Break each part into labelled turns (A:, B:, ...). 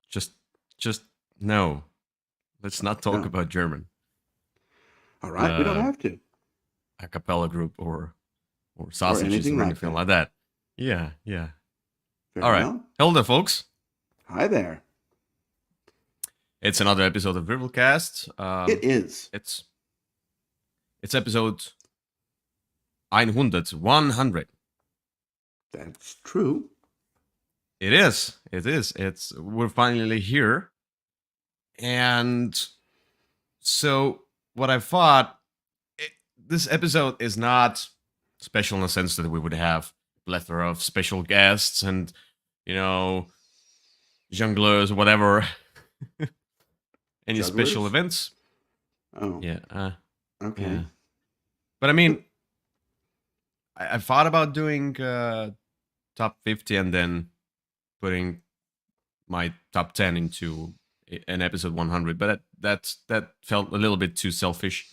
A: just no. Let's not talk
B: No.
A: about German.
B: All right, we don't
A: Uh,
B: have to.
A: a cappella group or
B: Or
A: sausages
B: anything
A: or
B: like
A: anything
B: that.
A: like that. Yeah, yeah. All
B: Very
A: right.
B: well.
A: Hello there, folks.
B: Hi there.
A: It's another episode of Würfelcast.
B: It is.
A: It's episode 100. 100.
B: That's true.
A: It is. It is. We're finally here. And so what I thought, this episode is not special in the sense that we would have a plethora of special guests and, jongleurs, whatever. Any special
B: Jugglers?
A: events?
B: Oh,
A: Yeah.
B: okay.
A: Yeah. But I mean, I thought about doing top 50 and then putting my top 10 into an episode 100, but that felt a little bit too selfish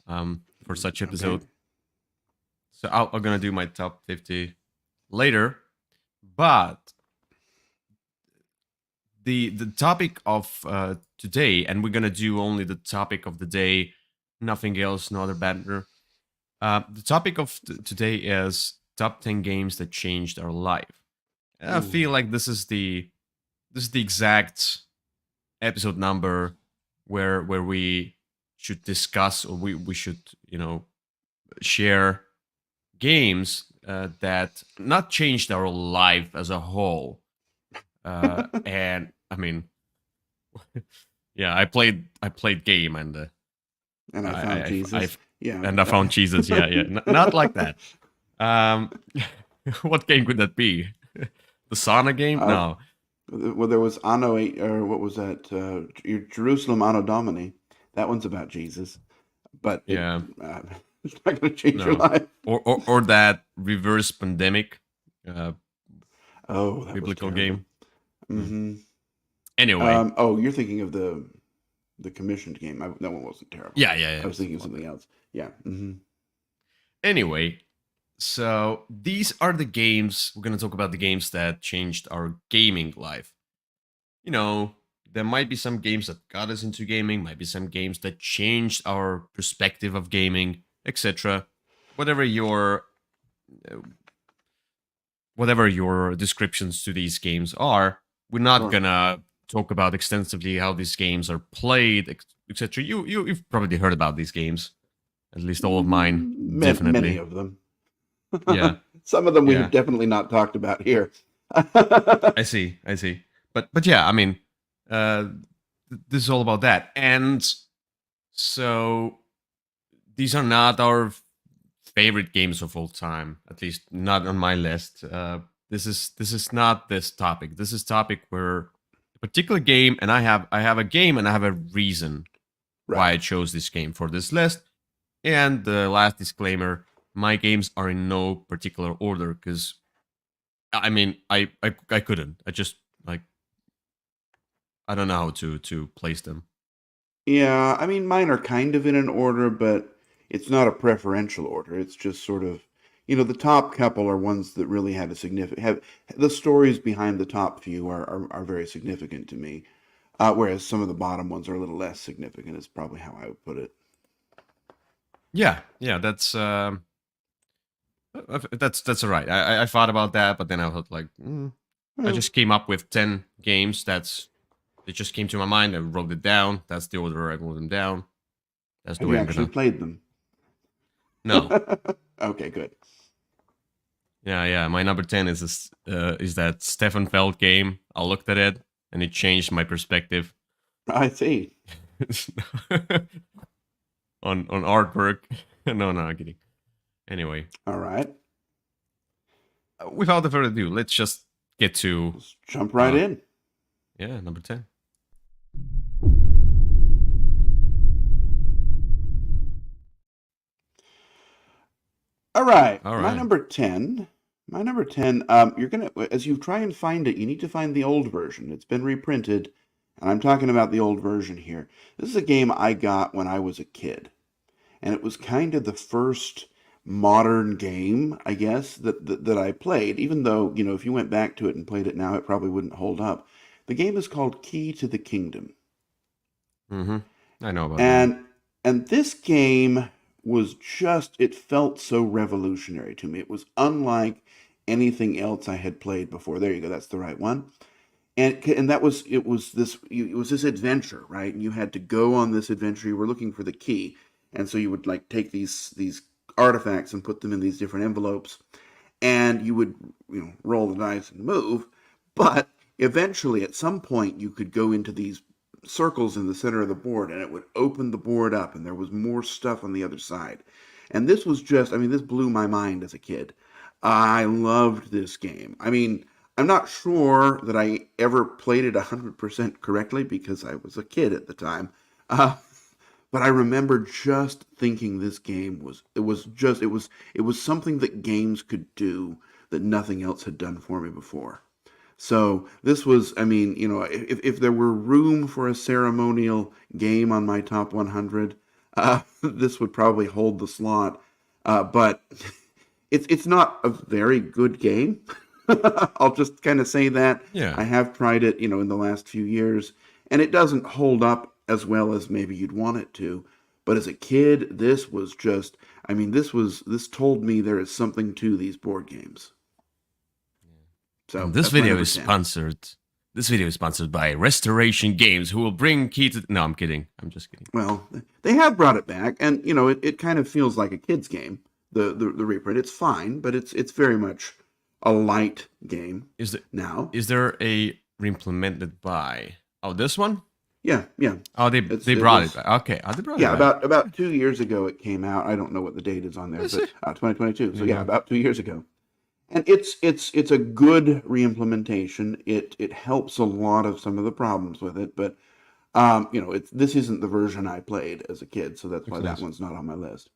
A: for such episode.
B: Okay.
A: So I'm gonna do my top 50 later, but the topic of today, and we're gonna do only the topic of the day, nothing else, no other banter. The topic of today is top 10 games that changed our life. And I feel
B: Ooh.
A: like this is the exact episode number where we should discuss, or we should share games that not changed our life as a whole. And I mean, yeah, I played game and
B: And I found
A: I
B: Jesus. Yeah.
A: and I found Jesus. Yeah, yeah, not like that. Um, what game could that be? The Sauna game?
B: Uh,
A: No.
B: well, there was Anno 8, or what was that? Jerusalem Anno Domini. That one's about Jesus, but
A: Yeah,
B: uh, it's not going to change your
A: no.
B: life.
A: Or that reverse pandemic uh,
B: Oh, that was
A: biblical
B: terrible.
A: game. Mm.
B: Mm-hmm.
A: Anyway,
B: Oh, you're thinking of the commissioned game. That one wasn't terrible.
A: yeah, yeah,
B: I
A: yeah,
B: was thinking of
A: something
B: something
A: like
B: else. Yeah. Mm-hmm.
A: that. Anyway, so these are the games we're gonna talk about. The games that changed our gaming life. You know, there might be some games that got us into gaming, might be some games that changed our perspective of gaming, etc. Whatever your uh, whatever your descriptions to these games are, we're not
B: Sure.
A: gonna talk about extensively how these games are played, etc. You've probably heard about these games, at least all of mine,
B: Many
A: definitely.
B: of them.
A: Yeah,
B: Some of them we
A: yeah.
B: have definitely not talked about here.
A: I see, I see. But yeah, I mean, uh, this is all about that, and so these are not our favorite games of all time, at least not on my list. This is not this topic. This is topic where a particular game, and I have a game and I have a reason why
B: Right.
A: I chose this game for this list. And the last disclaimer: my games are in no particular order because I mean I couldn't. I just like I don't know how to place them.
B: Yeah, I mean, mine are kind of in an order, but it's not a preferential order. It's just sort of, the top couple are ones that really had a significant, have the stories behind the top few are very significant to me. Whereas some of the bottom ones are a little less significant, is probably how I would put it.
A: Yeah, yeah, that's all right. I thought about that, but then I thought like I
B: Well,
A: just came up with 10 games. It just came to my mind. I wrote it down. That's the order I wrote them down. That's the
B: have
A: way
B: you
A: I'm
B: actually
A: gonna.
B: played them?
A: No,
B: Okay, good.
A: yeah, yeah. My number 10 is that Stefan Feld game. I looked at it and it changed my perspective
B: I see.
A: on artwork. No, no, I'm kidding. Anyway,
B: All right.
A: without further ado, let's just get to
B: Let's jump right
A: uh
B: in.
A: yeah, number 10.
B: All right.
A: All
B: My
A: right.
B: number 10. My number 10, you're going to, as you try and find it, you need to find the old version. It's been reprinted, and I'm talking about the old version here. This is a game I got when I was a kid, and it was kind of the first modern game, I guess, that I played, even though, if you went back to it and played it now, it probably wouldn't hold up. The game is called Key to the Kingdom.
A: Mm-hmm. I know about that.
B: And and this game was just it felt so revolutionary to me. It was unlike anything else I had played before. There you go, that's the right one. And that was it was this adventure, right? And you had to go on this adventure. You were looking for the key. And so you would like take these artifacts and put them in these different envelopes and you would roll the dice and move, but eventually at some point you could go into these circles in the center of the board and it would open the board up and there was more stuff on the other side. And this was just, I mean, this blew my mind as a kid. I loved this game. I mean, I'm not sure that I ever played it 100% correctly because I was a kid at the time. uh, but I remember just thinking this game was it was something that games could do that nothing else had done for me before. So this was, I mean, if there were room for a ceremonial game on my top 100, this would probably hold the slot. But it's not a very good game. I'll just kind of say that.
A: Yeah.
B: I have tried it, in the last few years, and it doesn't hold up as well as maybe you'd want it to. But as a kid, this was just, I mean, this told me there is something to these board games. So
A: And this
B: that's my
A: video
B: number
A: is
B: 10.
A: sponsored. This video is sponsored by Restoration Games, who will bring Key to. No, I'm kidding. I'm just kidding.
B: Well, they have brought it back, and it kind of feels like a kid's game. The reprint, it's fine, but it's very much a light game
A: Is there
B: now.
A: is there a reimplemented by? Oh, this one?
B: Yeah, yeah.
A: Oh, they
B: It's
A: they
B: it
A: brought
B: was
A: it back. Okay, oh, they brought
B: yeah
A: it back.
B: about 2 years ago it came out. I don't know what the date is on there,
A: Is
B: but
A: it?
B: 2022. So yeah,
A: Yeah.
B: about 2 years ago. And it's a good reimplementation. It helps a lot of some of the problems with it, but this isn't the version I played as a kid, so that's why
A: Looks
B: that
A: nice.
B: one's not on my list.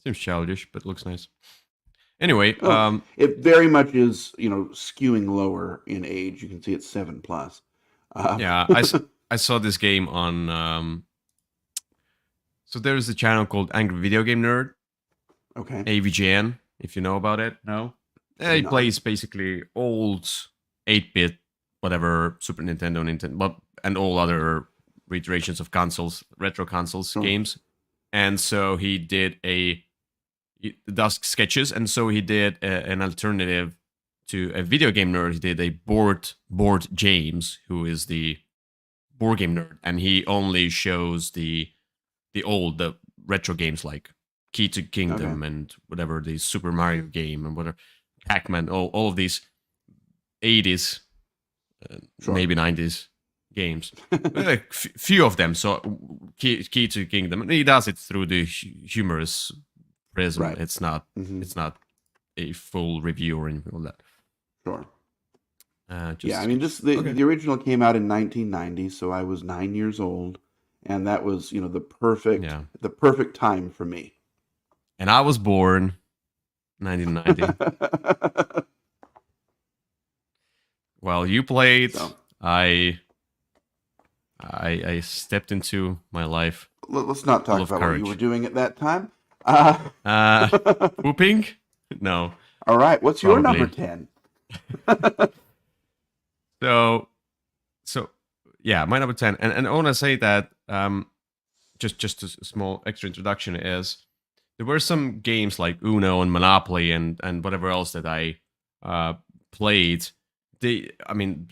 A: Seems childish, but looks nice. Anyway,
B: Oh, it very much is, skewing lower in age. You can see it's 7 plus. Uh,
A: yeah, I saw this game on. So there's a channel called Angry Video Game Nerd,
B: okay.
A: AVGN, if you know about it. No,
B: Do
A: he
B: not.
A: plays basically old 8-bit, whatever Super Nintendo, but and all other reiterations of consoles, retro consoles
B: Sure.
A: games. And so he did he does sketches, and so he did an alternative to a video game nerd. He did a board James, who is the board game nerd, and he only shows the retro games like Key to Kingdom
B: Okay.
A: and whatever, the Super Mario game and whatever, Pac-Man, all of these 80s,
B: Sure.
A: maybe 90s games. Like few of them. So Key to Kingdom, and he does it through the humorous prism.
B: Right.
A: It's not
B: Hmm.
A: it's not a full review or anything like that.
B: Sure. Yeah,
A: Just
B: I mean,
A: sketches. Okay.
B: the original came out in 1990, so I was 9 years old, and that was,
A: Yeah.
B: the perfect time for me.
A: And I was born 1990. While you played,
B: So
A: I I stepped into my life
B: let's not
A: full
B: talk
A: of
B: about what you were
A: courage.
B: doing at that time. Uh,
A: Pooping? No,
B: all right, what's your number
A: probably.
B: 10?
A: So so yeah, my number 10. And I want to say that just a small extra introduction is there were some games like Uno and Monopoly and whatever else that I played. I mean,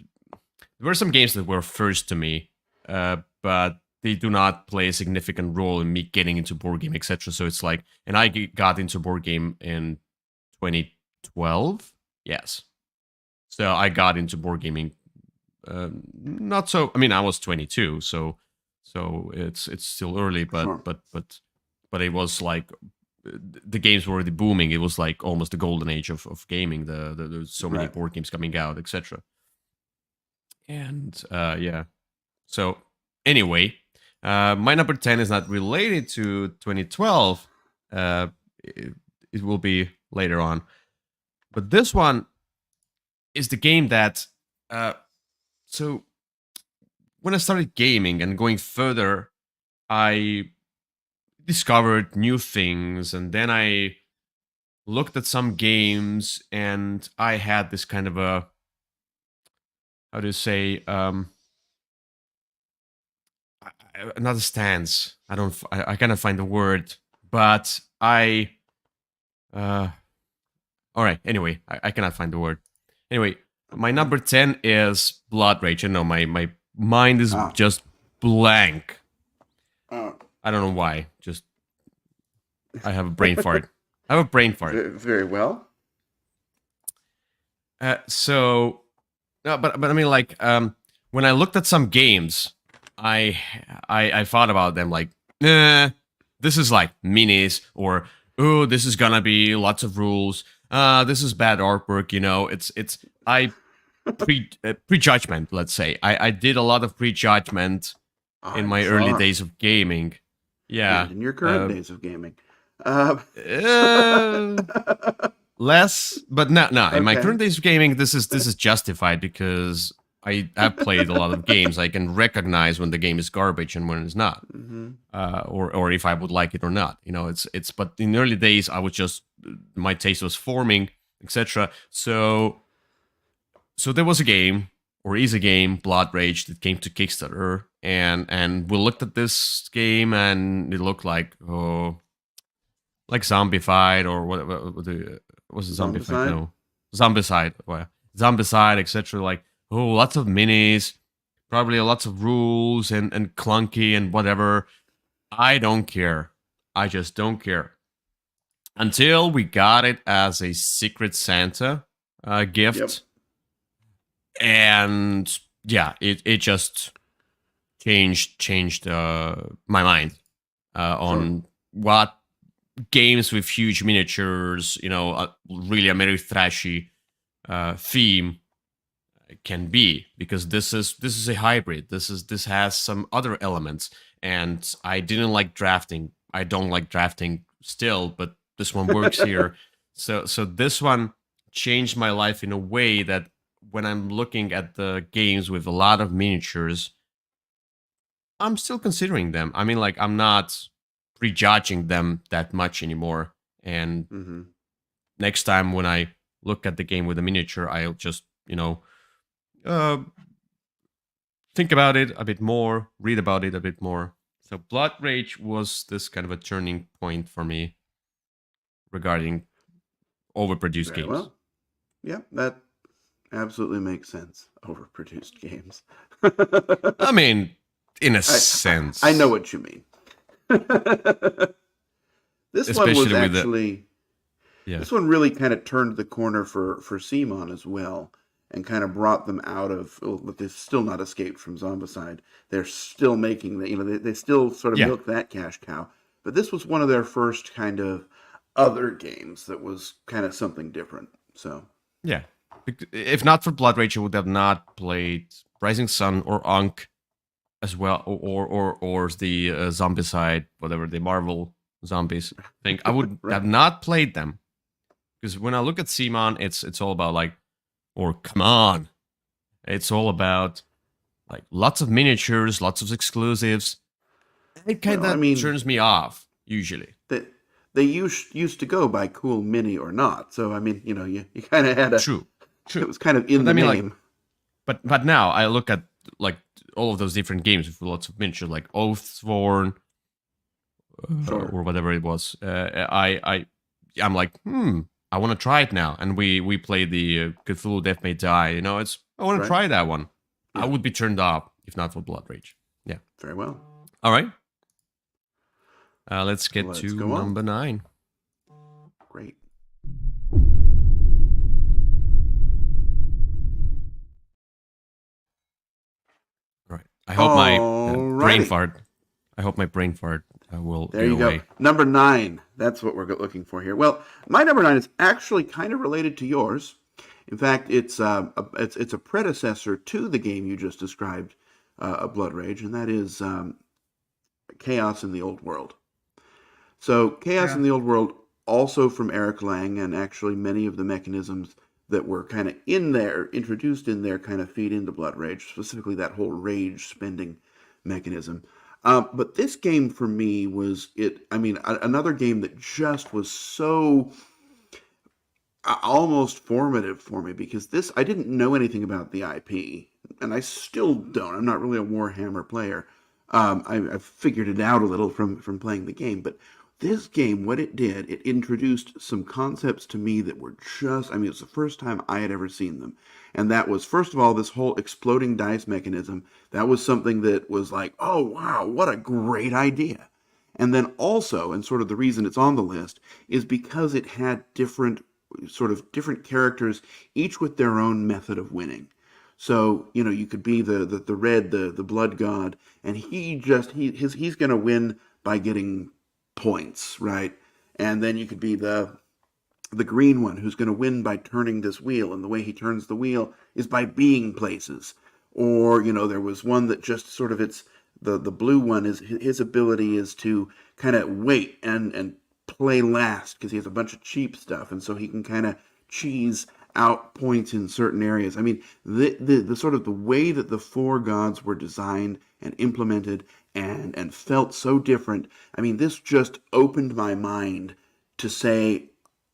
A: there were some games that were first to me, but they do not play a significant role in me getting into board game, etc. So it's like, and I got into board game in 2012. Yes, so I got into board gaming. Not so. I mean, I was 22, so it's still early,
B: Sure.
A: but it was like the games were already booming. It was like almost the golden age of gaming. There's so many
B: Right.
A: board games coming out, etc. And yeah. So anyway, my number 10 is not related to 2012. It will be later on, but this one is the game that. So when I started gaming and going further, I discovered new things, and then I looked at some games, and I had this kind of a how to say, not a stance. I don't. I cannot find the word, but I. Uh, all right. Anyway, I cannot find the word. Anyway, my
B: Okay.
A: number 10 is Blood Rage. I know my mind is
B: Ah.
A: just blank.
B: Uh,
A: I don't know why. Just I have a brain fart. I have a brain fart.
B: very well.
A: So, no, but I mean, like, when I looked at some games, I I thought about them like, this is like minis, or oh, this is gonna be lots of rules. This is bad artwork. It's I prejudgment. Let's say I did a lot of prejudgment in
B: I'm
A: my early
B: sure.
A: days of gaming.
B: And
A: Yeah.
B: in your current days of gaming. Uh,
A: Uh, less, but no. In my
B: okay.
A: current days of gaming, this is justified because I have played a lot of games. I can recognize when the game is garbage and when it's not,
B: Hmm.
A: or if I would like it or not. It's. But in early days, I was just my taste was forming, etc. So there was a game, or is a game, Blood Rage, that came to Kickstarter, and we looked at this game and it looked like Zombified, or was it Zombified?
B: Zombicide?
A: No, Zombicide. Well, Zombicide, etc. Like, oh, lots of minis, probably lots of rules and clunky and whatever. I don't care. I just don't care. Until we got it as a Secret Santa
B: Yep.
A: gift, and yeah, it just changed my mind
B: Sure.
A: on what games with huge miniatures, really a very thrashy theme can be, because this is a hybrid. This has some other elements, and I didn't like drafting. I don't like drafting still, but this one works here. So this one changed my life in a way that when I'm looking at the games with a lot of miniatures, I'm still considering them. I mean, like, I'm not prejudging them that much anymore. And
B: Hmm.
A: next time when I look at the game with a miniature, I'll just, uh, think about it a bit more, read about it a bit more. So Blood Rage was this kind of a turning point for me regarding overproduced
B: Very
A: games.
B: well. Yeah, that absolutely makes sense. Overproduced games.
A: I mean, in a
B: I know
A: sense,
B: what you mean. This one was
A: especially with the
B: actually
A: yeah,
B: this one really kind of turned the corner for Simon as well, and kind of brought them out of. Well, but they've still not escaped from Zombicide. They're still making the. They still sort of
A: yeah,
B: milk that cash cow. But this was one of their first kind of other games that was kind of something different. So
A: yeah. If not for Blood Rage, I would have not played Rising Sun or Ankh as well, or the Zombicide, whatever, the Marvel zombies thing. I would have
B: right.
A: not played them, because when I look at Simon, it's all about, like, or come on, it's all about like lots of miniatures, lots of exclusives. It kind
B: Well, I
A: of
B: mean,
A: turns me off usually.
B: they used to go by Cool Mini or not. So I mean, you kind of had a.
A: True,
B: It
A: true.
B: was kind of in
A: But I
B: the
A: mean, like,
B: name.
A: but now I look at, like, all of those different games with lots of miniatures, like Oathsworn,
B: Sure.
A: or whatever it was. I'm like, I want to try it now. And we played the Cthulhu Death May Die. I want to
B: Right.
A: try that one. I
B: Yeah.
A: would be turned off if not for Blood Rage. Yeah.
B: Very well.
A: All right. Let's get
B: Let's
A: to
B: go on.
A: number 9.
B: Great.
A: All right. I hope my brain
B: Alrighty.
A: fart. I hope my brain fart will
B: There
A: go
B: you go.
A: away.
B: Number 9. That's what we're looking for here. Well, my number 9 is actually kind of related to yours. In fact, it's a predecessor to the game you just described, Blood Rage, and that is Chaos in the Old World. So, Chaos
A: Yeah.
B: in the Old World, also from Eric Lang, and actually many of the mechanisms that were kind of in there, introduced in there, kind of feed into Blood Rage, specifically that whole rage spending mechanism. But this game for me was it. I mean, another game that just was so almost formative for me, because this I didn't know anything about the IP. and I still don't. I'm not really a Warhammer player. I've figured it out a little from playing the game, but this game, what it did, it introduced some concepts to me that were just, I mean, it's the first time I had ever seen them. And that was, first of all, this whole exploding dice mechanism. That was something that was like, oh, wow, what a great idea. And then also, and sort of the reason it's on the list, is because it had different characters, each with their own method of winning. So, you could be the red, the blood god, and he's gonna win by getting points, right? And then you could be the green one who's gonna win by turning this wheel, and the way he turns the wheel is by being places. Or, there was one that just sort of it's the blue one is his ability is to kind of wait and play last because he has a bunch of cheap stuff, and so he can kind of cheese out points in certain areas. I mean, the sort of the way that the four gods were designed and implemented and felt so different. I mean, this just opened my mind to say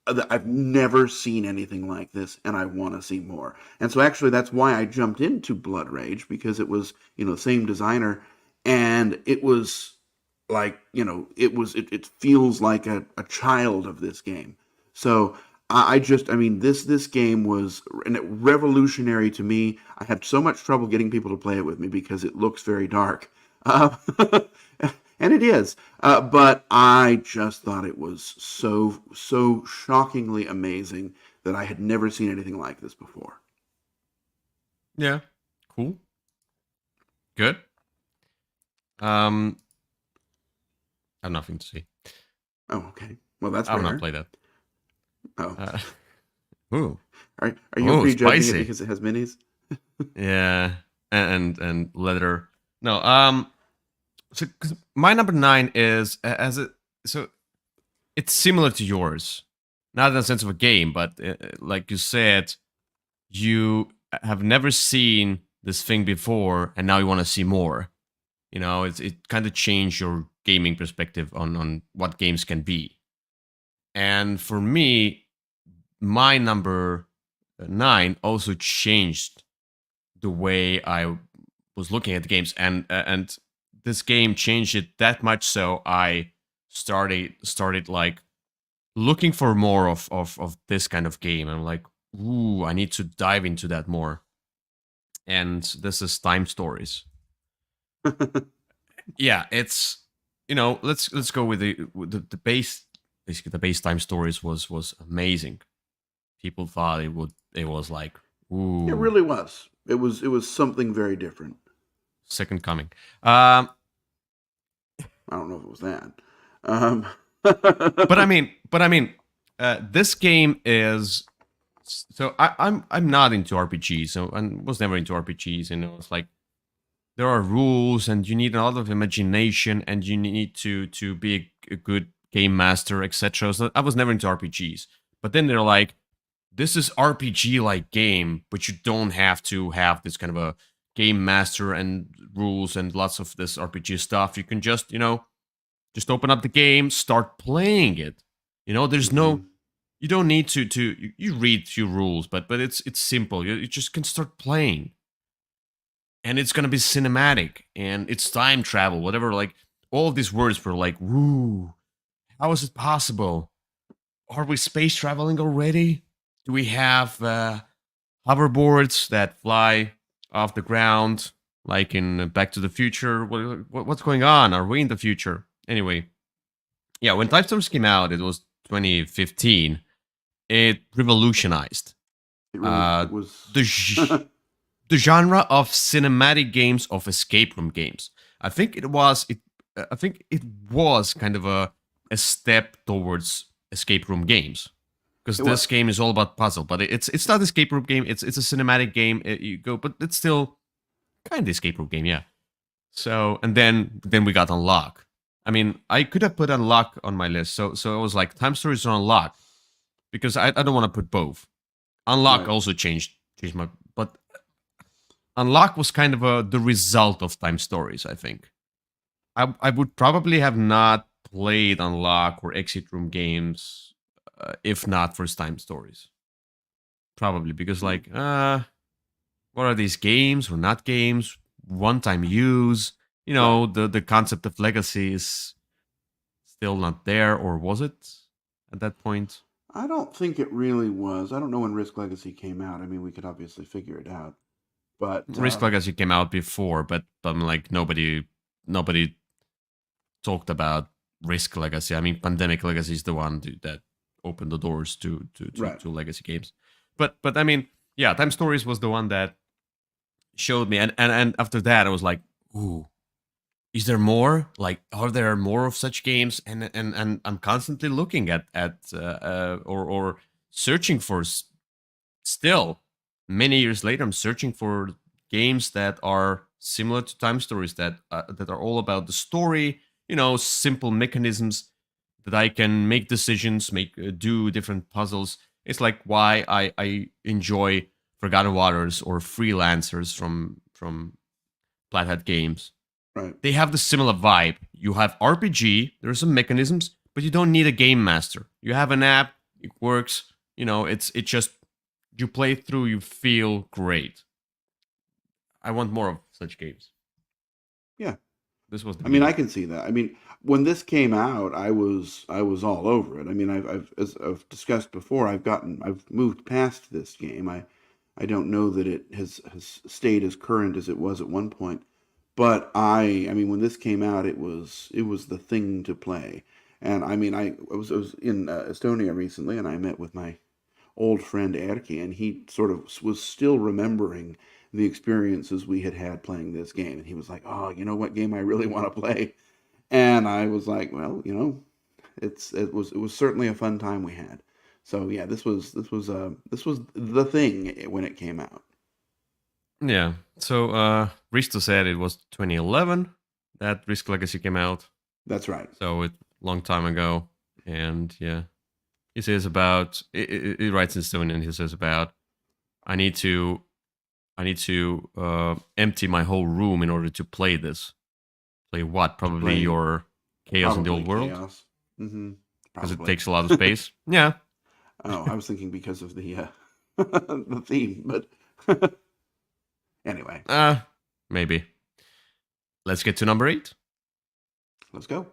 B: that I've never seen anything like this, and I want to see more. And so actually, that's why I jumped into Blood Rage because it was same designer, and it was like it feels like a child of this game. So I mean this game was revolutionary to me. I had so much trouble getting people to play it with me because it looks very dark. Uh, and it is. But I just thought it was so shockingly amazing that I had never seen anything like this before.
A: Yeah. Cool. Good. Um, I have nothing to say.
B: Oh, okay. Well, that's
A: I will not
B: rare.
A: play that.
B: Oh,
A: Uh, ooh.
B: are you
A: Oh,
B: prejudging it
A: spicy.
B: because it has minis?
A: Yeah. And leather. No. So 'cause my number 9 is as it. So it's similar to yours, not in the sense of a game, but like you said, you have never seen this thing before, and now you want to see more. It kind of changed your gaming perspective on what games can be. And for me, my number 9 also changed the way I was looking at the games, and this game changed it that much. So I started like looking for more of this kind of game. I'm like, ooh, I need to dive into that more. And this is Time Stories. Yeah, it's let's go with the base. Basically, the base Time Stories was amazing. People thought it was like,
B: It
A: ooh,
B: really was. It was something very different.
A: second coming. Um,
B: I don't know if it was that. Um,
A: but I mean, this game is so I'm not into RPGs, so and was never into RPGs. It's like there are rules, and you need a lot of imagination, and you need to be a good game master, etc. So I was never into RPGs. But then they're like, this is RPG like game, but you don't have to have this kind of a game master and rules and lots of this RPG stuff. You can just open up the game, start playing it. There's no
B: mhm.
A: you don't need to read few rules, but it's simple. You just can start playing, and it's gonna be cinematic, and it's time travel, whatever. Like all of these words were like, woo, how is it possible? Are we space traveling already? Do we have hoverboards that fly off the ground, like in Back to the Future? What's going on? Are we in the future? Anyway, yeah, when Time Stories came out, it was 2015. It revolutionized uh,
B: It was.
A: the the genre of cinematic games, of escape room games. I think it was it. I think it was kind of a step towards escape room games, because
B: It
A: this
B: was.
A: game is all about puzzle, but it's not escape room game. It's a cinematic game. You go, but it's still kind of escape room game, yeah. So and then we got Unlock. I mean, I could have put Unlock on my list. So it was like Time Stories or Unlock, because I don't want to put both. Unlock
B: Right.
A: also changed my, but Unlock was kind of the result of Time Stories. I think I would probably have not played Unlock or Exit Room games if not for Time Stories. Probably because
B: Mm.
A: like What are these games or not games? One-time use.
B: Right.
A: The concept of legacy is still not there, or was it at that point?
B: I don't think it really was. I don't know when Risk Legacy came out. I mean, we could obviously figure it out, but
A: Risk Legacy came out before, but like nobody talked about Risk Legacy. I mean, Pandemic Legacy is the one that opened the doors
B: right.
A: to legacy games. But I mean, yeah, Time Stories was the one that showed me, and after that, I was like, ooh, is there more? Like, are there more of such games? And I'm constantly looking at or searching for still many years later. I'm searching for games that are similar to Time Stories that are all about the story. Simple mechanisms that I can make decisions, make do different puzzles. It's like why I enjoy Forgotten Waters or Freelancers from Flathead Games.
B: Right.
A: They have the similar vibe. You have RPG, there are some mechanisms, but you don't need a game master. You have an app, it works. It just you play through, you feel great. I want more of such games.
B: Yeah.
A: This was the
B: I mean, I
A: beginning.
B: can see that. I mean, when this came out, I was all over it. I mean, as I've discussed before, I've moved past this game. I don't know that it has stayed as current as it was at one point, but I mean, when this came out, it was the thing to play. And I mean, I was in Estonia recently, and I met with my old friend Erki, and he sort of was still remembering the experiences we had had playing this game. And he was like, "Oh, you know what game I really want to play?" And I was like, "Well, it was certainly a fun time we had." So yeah, this was the thing when it came out.
A: Yeah. So Risto said it was 2011 that Risk Legacy came out.
B: That's right.
A: So it long time ago. And yeah, he says about he writes in Estonian. He says about I need to I need to empty my whole room in order to play this. Play what?
B: To
A: Probably
B: play
A: your Chaos in the
B: probably
A: Old World
B: Chaos. Mm-hmm.
A: because it
B: Probably.
A: takes a lot of space. Yeah.
B: Oh, I was thinking because of the the theme, but anyway,
A: uh maybe. Let's get to number 8.
B: let's go.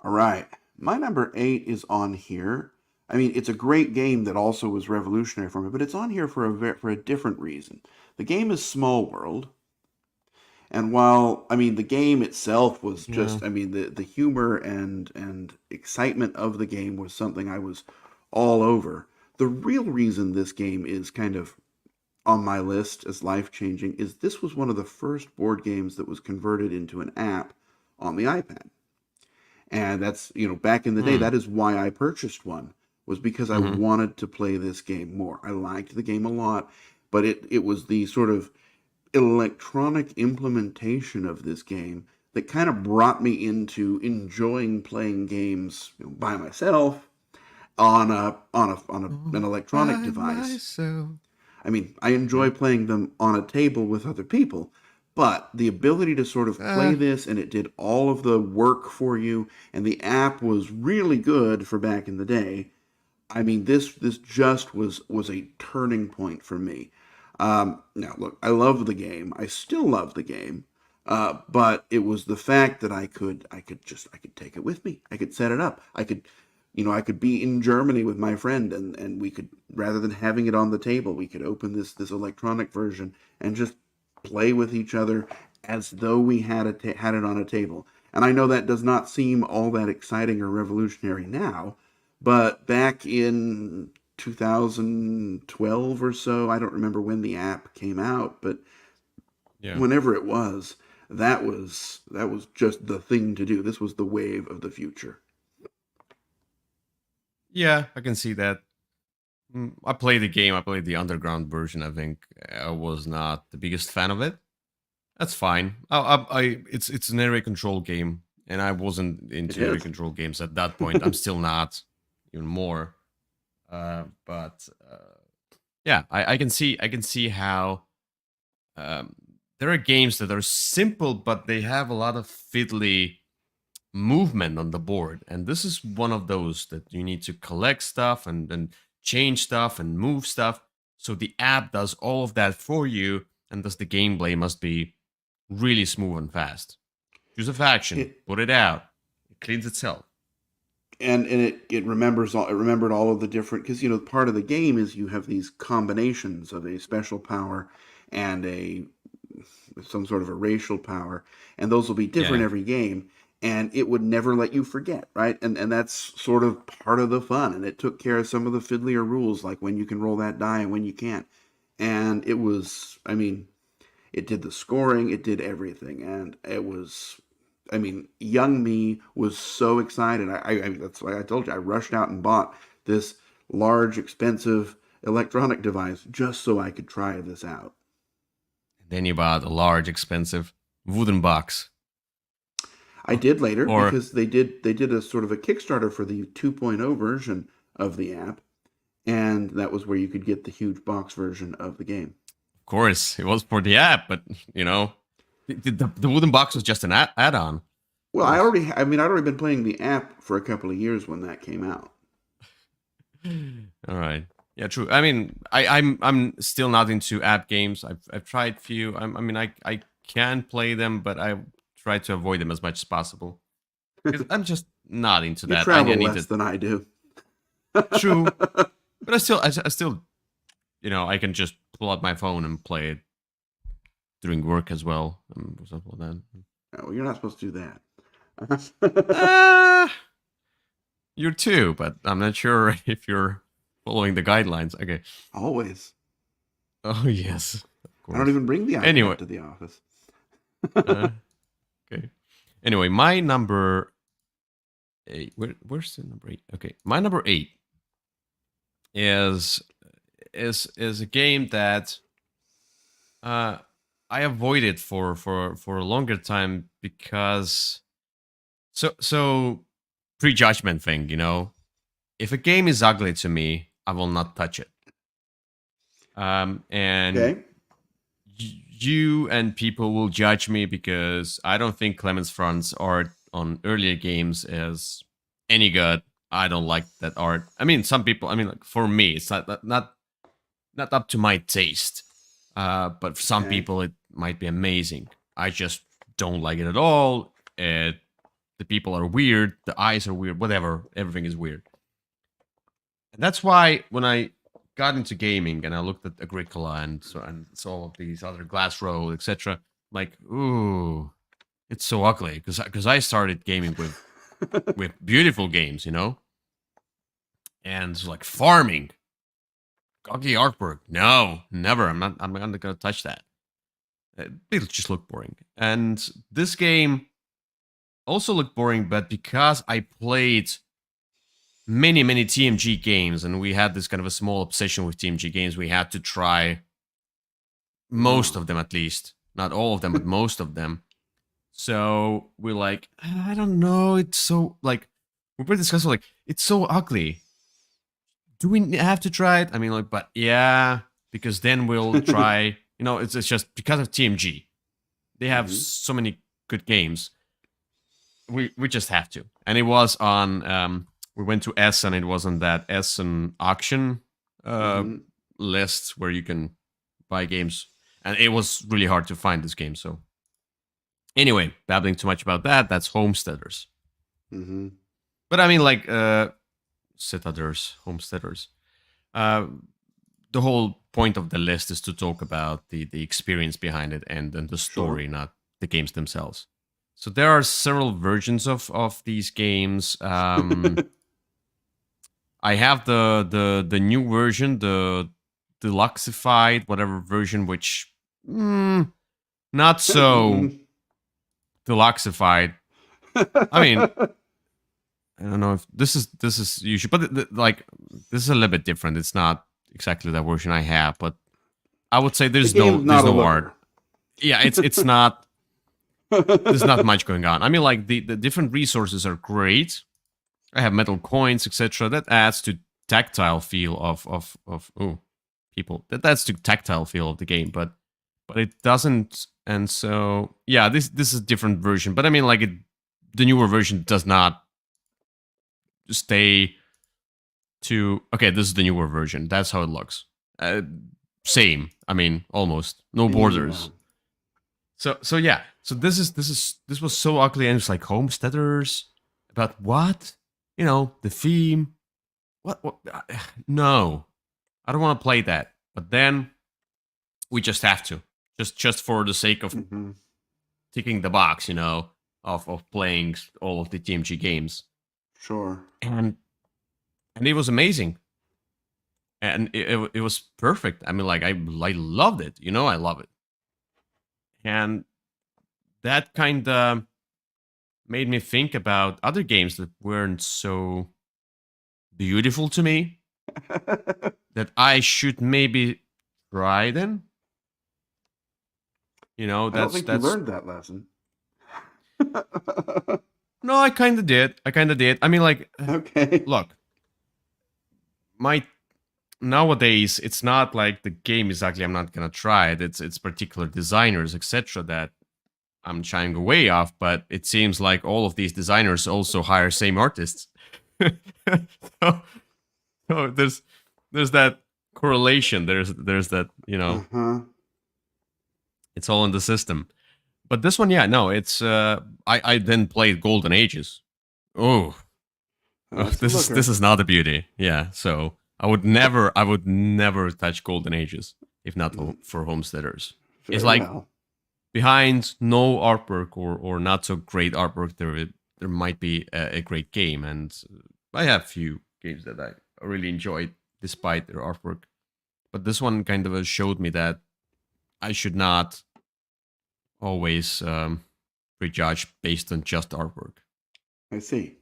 B: All right. My number 8 is on here. I mean, it's a great game that also was revolutionary for me, but it's on here for a different reason. The game is Small World, and while I mean the game itself was
A: Yeah.
B: just I mean the humor and excitement of the game was something I was all over. The real reason this game is kind of on my list as life-changing is this was one of the first board games that was converted into an app on the iPad. And that's, back in the day,
A: Hmm.
B: that is why I purchased one, was because I
A: Mm-hmm.
B: wanted to play this game more. I liked the game a lot, but it was the sort of electronic implementation of this game that kind of brought me into enjoying playing games by myself on an electronic
A: By
B: device.
A: myself.
B: I mean, I enjoy
A: Yeah.
B: playing them on a table with other people, but the ability to sort of play
A: Uh,
B: this and it did all of the work for you, and the app was really good for back in the day. I mean, this just was a turning point for me. Now, look, I love the game. I still love the game, but it was the fact that I could take it with me. I could set it up. I could be in Germany with my friend, and we could, rather than having it on the table, we could open this electronic version and just play with each other as though we had it on a table. And I know that does not seem all that exciting or revolutionary now, but back in 2012 or so, I don't remember when the app came out, but
A: yeah.
B: whenever it was, that was just the thing to do. This was the wave of the future.
A: Yeah, I can see that. I played the game. I played the underground version. I think I was not the biggest fan of it. That's fine. It's an area control game, and I wasn't
B: It
A: into area
B: is.
A: control games at that point. I'm still not, even more. But yeah, I can see how um, there are games that are simple, but they have a lot of fiddly movement on the board, and this is one of those that you need to collect stuff and change stuff and move stuff. So the app does all of that for you, and thus the gameplay must be really smooth and fast. Choose a faction,
B: It
A: put it out, it cleans itself.
B: and it remembers all, it remembered all of the different, because part of the game is you have these combinations of a special power and a some sort of a racial power, and those will be different
A: Yeah.
B: every game, and it would never let you forget, right? And that's sort of part of the fun, and it took care of some of the fiddlier rules, like when you can roll that die and when you can't. And it was, I mean, it did the scoring, it did everything, and it was, I mean, young me was so excited. That's why I told you I rushed out and bought this large, expensive electronic device just so I could try this out.
A: Then you bought a large, expensive wooden box.
B: I did later
A: Or,
B: because they did a sort of a Kickstarter for the 2.0 version of the app, and that was where you could get the huge box version of the game.
A: of course, it was for the app, but the wooden box was just an add-on.
B: Well,
A: It was
B: I'd already been playing the app for a couple of years when that came out.
A: all right. Yeah, true. I mean, I'm still not into app games. I've tried few. I mean, I can play them, but I try to avoid them as much as possible because I'm just not into
B: You
A: that. I
B: travel
A: need
B: less
A: to.
B: than I do.
A: True, but I still, I can just pull out my phone and play it during work as well. For example, then.
B: No, you're not supposed to do that.
A: Uh, you're too, but I'm not sure if you're following the guidelines. Okay.
B: Always.
A: Oh yes, of
B: I don't
A: course.
B: even bring the
A: Anyway,
B: iPad to the office.
A: uh, okay. Anyway, my number eight. Where's the number eight? Okay, my number eight is is a game that uh I avoided for a longer time because so prejudgment thing. If a game is ugly to me, I will not touch it. And
B: Okay.
A: you and people will judge me because I don't think Clemens Franz's art on earlier games is any good. I don't like that art. I mean, some people. I mean, like for me, it's not up to my taste. But for some
B: Okay.
A: people, it might be amazing. I just don't like it at all. The people are weird. The eyes are weird. Whatever. Everything is weird. And that's why when I got into gaming and I looked at Agricola and saw of these other Glass Road, etc., like, ooh, it's so ugly because I started gaming with beautiful games, and it's like farming, goggy artwork. No, never. I'm not gonna touch that. It'll just look boring. And this game also looked boring, but because I played many TMG games, and we had this kind of a small obsession with TMG games. We had to try most
B: Wow.
A: of them at least, not all of them, but most of them. So we're like, I don't know. It's so like we were discussing like it's so ugly. Do we have to try it? I mean, like, but yeah, because then we'll try. It's just because of TMG. They have
B: Hmm.
A: so many good games. We just have to. And it was on we went to Essen. It was on that Essen auction uh
B: Hmm.
A: list where you can buy games, and it was really hard to find this game. So anyway, babbling too much about that. That's Homesteaders.
B: Hmm.
A: But I mean, like Citaders, Homesteaders. Uh, the whole point of the list is to talk about the experience behind it and the
B: Sure.
A: story, not the games themselves. So there are several versions of these games. I have the new version, the deluxeified whatever version, which not so deluxeified. I mean, I don't know if this is usually, but like this is a little bit different. It's not exactly that version I have, but I would say
B: The
A: there's no
B: game's
A: there's
B: not a
A: no art.
B: looker.
A: Yeah, it's not. There's not much going on. I mean, like the different resources are great. I have metal coins, etc. That adds to tactile feel of people. That's the tactile feel of the game, but it doesn't. And so yeah, this is a different version. But I mean, like the newer version does not stay to. Okay, this is the newer version. That's how it looks. Same. I mean, almost no
B: Yeah.
A: borders. So yeah. So this was so ugly, and it's like homesteaders about what? You know, the theme. What? No, I don't want to play that. But then we just have to, just for the sake of
B: Hmm.
A: ticking the box, you know, of playing all of the TMG games,
B: Sure.
A: and it was amazing, and it was perfect. I mean, like I loved it, you know, I love it, and that kind of made me think about other games that weren't so beautiful to me that I should maybe try them. You know,
B: I don't think you
A: that's
B: learned that lesson.
A: no, I kind of did. I kind of did. I mean, like,
B: Okay.
A: look, my nowadays it's not like the game exactly. I'm not gonna try it. It's particular designers, etc. that I'm shying away off. But it seems like all of these designers also hire same artists. so, so there's that correlation. There's that, you know,
B: Uh-huh.
A: it's all in the system. But this one, yeah, no, it's I then played Golden Ages. Oh, oh,
B: That's a
A: this
B: looker.
A: is not a beauty. Yeah, so I would never touch Golden Ages if not
B: Mm,
A: for homesteaders. It's
B: very
A: like
B: well.
A: behind no artwork or not so great artwork, there might be a great game, and I have few games that I really enjoyed despite their artwork. But this one kind of showed me that I should not always prejudge based on just artwork.
B: I see.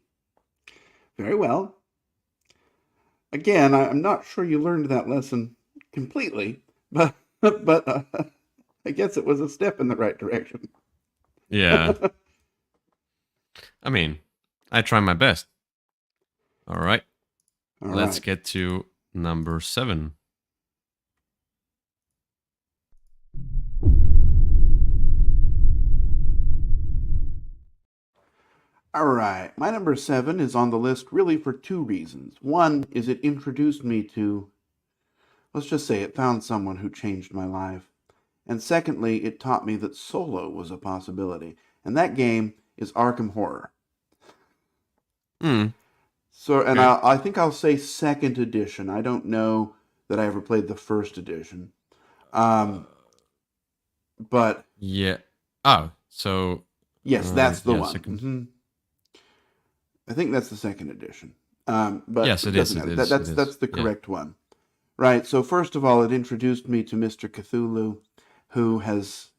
B: Very well. Again, I'm not sure you learned that lesson completely, but but I guess it was a step in the right direction.
A: Yeah, I mean, I try my best. All right,
B: All
A: let's
B: right.
A: get to number 7.
B: All right. My number 7 is on the list really for two reasons. One is it introduced me to, let's just say it found someone who changed my life. And secondly, it taught me that solo was a possibility. And that game is Arkham Horror.
A: Hmm.
B: So, and
A: Okay.
B: I think I'll say second edition. I don't know that I ever played the first edition. Um, but
A: Yeah. Oh, so
B: yes, that's the
A: yeah,
B: one.
A: second.
B: I think that's the second edition. But
A: Yes,
B: it
A: it is.
B: doesn't
A: It
B: matter.
A: is. It
B: That's
A: is.
B: the
A: Yeah.
B: correct one. Right. So first of all, it introduced me to Mr. Cthulhu, who has,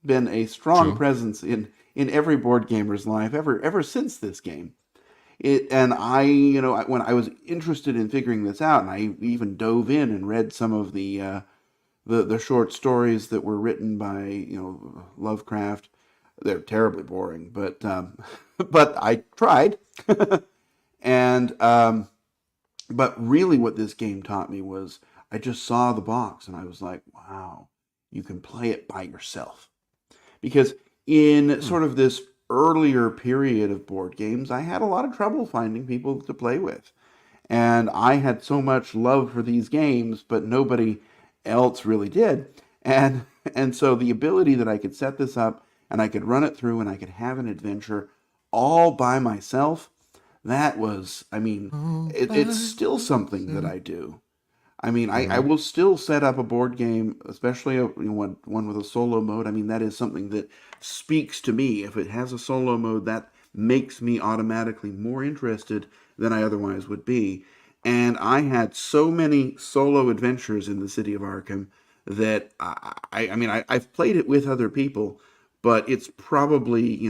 B: been a strong
A: True.
B: presence in every board gamer's life ever since this game. And when I was interested in figuring this out, and I even dove in and read some of the short stories that were written by Lovecraft. They're terribly boring, but but I tried. And but really, what this game taught me was I just saw the box and I was like, wow, you can play it by yourself. Because in
A: Hmm.
B: sort of this earlier period of board games, I had a lot of trouble finding people to play with. And I had so much love for these games, but nobody else really did. And and so the ability that I could set this up and I could run it through and I could have an adventure all by myself, that was, I mean,
A: All
B: it's
A: by
B: still something that
A: myself.
B: I do. I mean, I
A: Mm-hmm.
B: will still set up a board game, especially one with a solo mode. I mean, that is something that speaks to me. If it has a solo mode, that makes me automatically more interested than I otherwise would be. And I had so many solo adventures in the city of Arkham that I've played it with other people, but it's probably,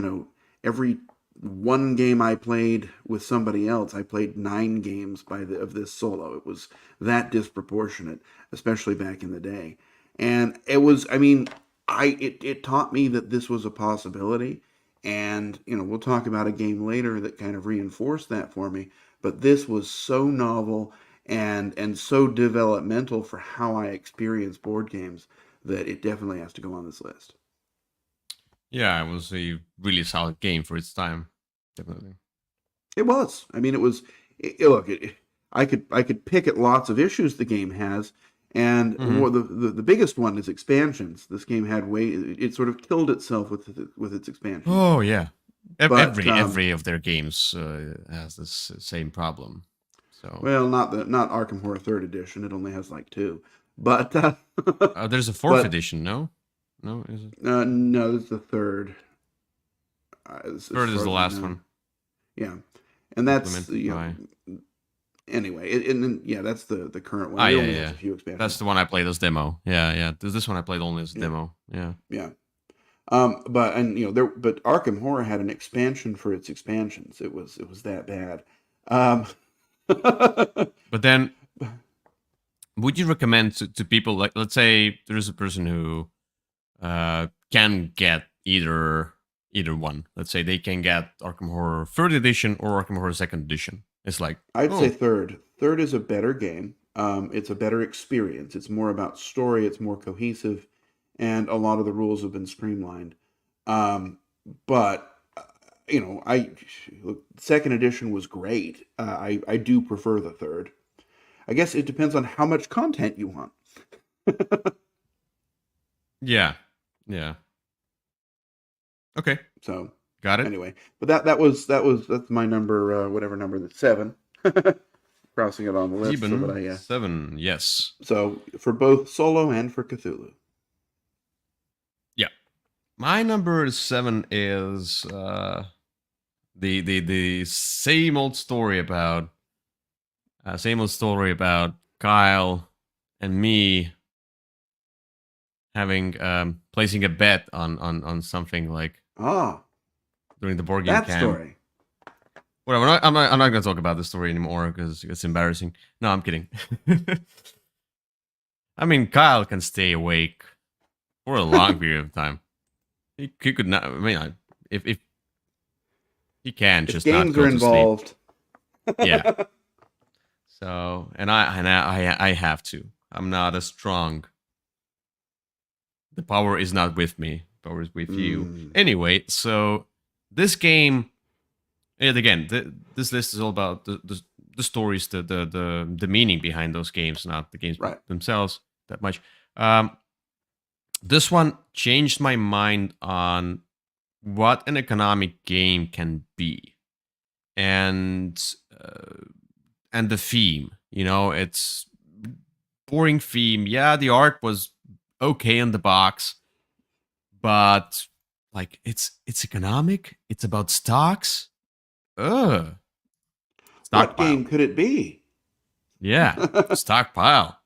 B: every one game I played with somebody else, I played 9 games of this solo. It was that disproportionate, especially back in the day. And it was, I mean, it taught me that this was a possibility. And, we'll talk about a game later that kind of reinforced that for me. But this was so novel and so developmental for how I experience board games that it definitely has to go on this list.
A: Yeah, it was a really solid game for its time. definitely.
B: It was. I mean, it was. Look, I could pick at lots of issues the game has, and
A: Hmm.
B: the biggest one is expansions. This game had way. It sort of killed itself with its expansions.
A: Oh yeah,
B: But
A: every of their games has this same problem. So
B: well, not Arkham Horror Third Edition. It only has like two. But
A: there's a fourth
B: but
A: edition. No, no, is it?
B: no, this is the third, as
A: Third is
B: far
A: the
B: as I
A: last
B: know.
A: one
B: Yeah, and that's
A: implemented by.
B: anyway. And then yeah, that's the current one.
A: Ah,
B: It
A: yeah,
B: only has
A: yeah.
B: a few
A: That's
B: expansions.
A: the one I played as demo. Yeah, yeah. This one I played only as
B: Yeah,
A: demo. Yeah.
B: yeah. But and but Arkham Horror had an expansion for its expansions. It was that bad. Um,
A: But then, would you recommend to people like, let's say there's a person who can get either one. Let's say they can get Arkham Horror Third Edition or Arkham Horror Second Edition. It's like,
B: I'd say
A: oh,
B: third. Third is a better game. It's a better experience. It's more about story. It's more cohesive, and a lot of the rules have been streamlined. Um, but I look, second edition was great. I do prefer the third. I guess it depends on how much content you want.
A: yeah, yeah. Okay,
B: So
A: got it.
B: anyway, but that's my number, whatever number that's seven. Crossing it on the list so that
A: Sieben,
B: I
A: seven, yes.
B: so for both solo and for Cthulhu.
A: Yeah. My number seven is the same old story about Kyle and me having placing a bet on something like
B: Ah,
A: during the board game
B: that
A: camp.
B: story.
A: Whatever. I'm not gonna talk about the story anymore because it's embarrassing. No, I'm kidding. I mean, Kyle can stay awake for a long period of time. He could not. I mean, if he can
B: If
A: just not
B: games are
A: go to sleep.
B: involved.
A: Yeah. So I have to. I'm not as strong. The power is not with me. The power is with you.
B: Mm,
A: Anyway, so this game, and again, this list is all about the stories, the meaning behind those games, not the games
B: right.
A: themselves that much. This one changed my mind on what an economic game can be, and uh, and the theme. It's boring theme. Yeah, the art was okay in the box, but like it's economic. It's about stocks. Ugh,
B: What
A: stockpile.
B: game could it be?
A: Yeah, stockpile.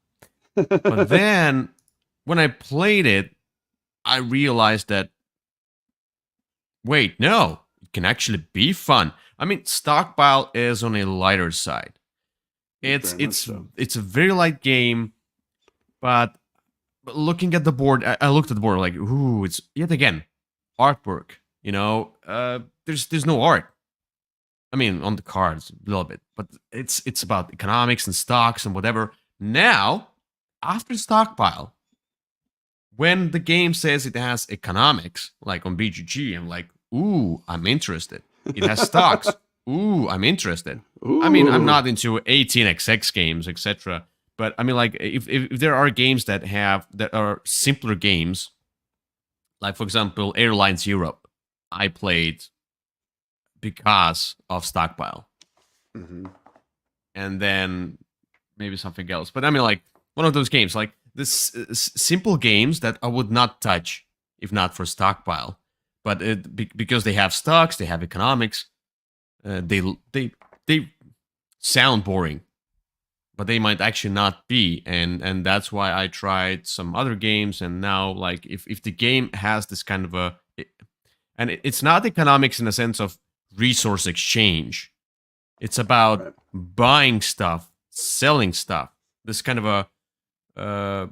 A: But then when I played it, I realized that wait, no, it can actually be fun. I mean, stockpile is on a lighter side. It's
B: Very much
A: it's
B: so.
A: it's a very light game, but looking at the board, I looked at the board like, ooh, it's yet again artwork. There's no art. I mean, on the cards a little bit, but it's about economics and stocks and whatever. Now, after stockpile, when the game says it has economics, like on BGG, I'm like, ooh, I'm interested. It has stocks. Ooh, I'm interested. I mean, I'm
B: Ooh.
A: not into 18xx games, etc. But I mean, like, if there are games that are simpler games, like for example, Airlines Europe, I played because of stockpile,
B: Hmm.
A: and then maybe something else. But I mean, like one of those games, like this simple games that I would not touch if not for stockpile. But because they have stocks, they have economics. They sound boring, but they might actually not be, and that's why I tried some other games. And now, like, if the game has this kind of and it's not economics in the sense of resource exchange. It's about
B: Right.
A: buying stuff, selling stuff. This kind of a uh,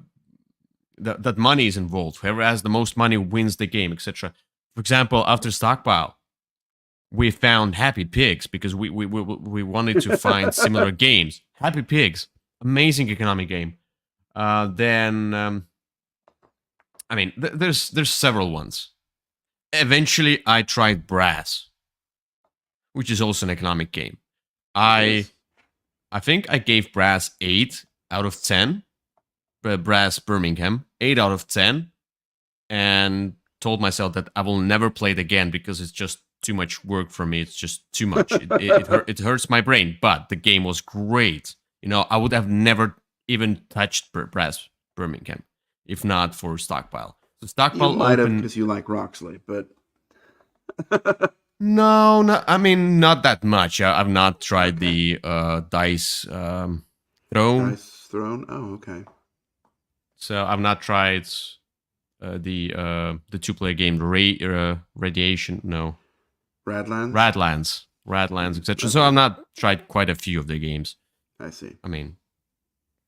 A: that money is involved. Whoever has the most money wins the game, etc. For example, after stockpile, we found Happy Pigs because we wanted to find similar games. Happy Pigs, amazing economic game. Then I mean, there's several ones. Eventually, I tried Brass. which is also an economic game.
B: It
A: I
B: is.
A: I think I gave Brass 8 out of 10. Brass Birmingham 8 out of 10, and told myself that I will never play it again because it's just too much work for me. It's just too much. It hurts my brain. But the game was great. I would have never even touched Brass Birmingham if not for Stockpile. So
B: You
A: Stockpile
B: might have
A: opened.
B: because you like Roxley, but
A: No, no, I mean not that much. I've not tried
B: okay.
A: the dice throne,
B: Dice Throne. Oh, okay.
A: so I've not tried the two-player game Radiation. No,
B: Radlands.
A: Radlands, etc. So
B: Okay.
A: I've not tried quite a few of the games.
B: I see.
A: I mean,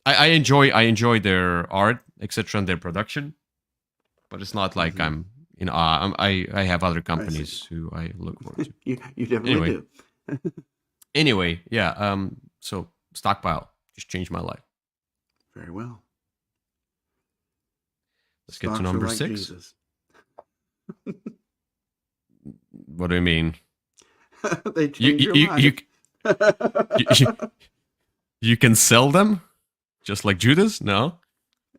A: I enjoy their art, etc. and their production, but it's not like
B: Hmm.
A: I'm in awe. I have other
B: I see.
A: companies who I look forward to.
B: You definitely
A: Anyway,
B: do.
A: yeah. So Stockpile just changed my life.
B: Very well.
A: Let's get to
B: Stocks are
A: number
B: like
A: 6.
B: Jesus.
A: What do you mean?
B: They
A: You
B: change your
A: you you
B: life.
A: you, you, you can sell them just like Judas? No.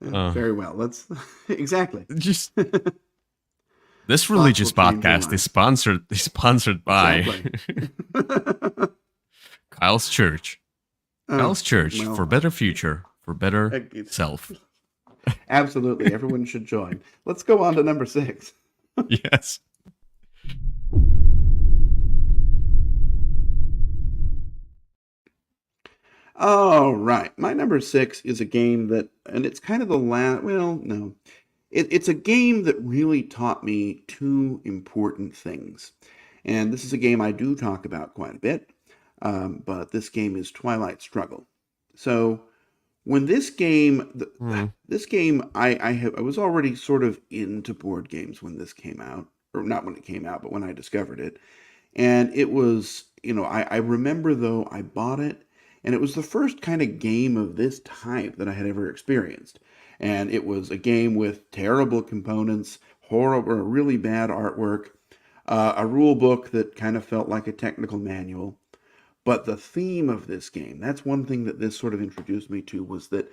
A: Uh,
B: Very well. Let's exactly.
A: just this
B: Stocks will
A: religious
B: change your
A: podcast is
B: life.
A: sponsored by
B: Exactly.
A: Kyle's Church.
B: Oh,
A: Kyle's Church for
B: well,
A: better future, for better
B: it's
A: self.
B: absolutely everyone should join. Let's go on to number 6.
A: Yes.
B: All right. My number 6 is a game that, and it's kind of the last, well, no. It's a game that really taught me two important things. And this is a game I do talk about quite a bit, but this game is Twilight Struggle. So when this game,
A: Hmm.
B: this game, I was already sort of into board games when this came out, or not when it came out, but when I discovered it. And it was, I remember though I bought it, and it was the first kind of game of this type that I had ever experienced. And it was a game with terrible components, horrible, really bad artwork, a rule book that kind of felt like a technical manual. But the theme of this game, that's one thing that this sort of introduced me to, was that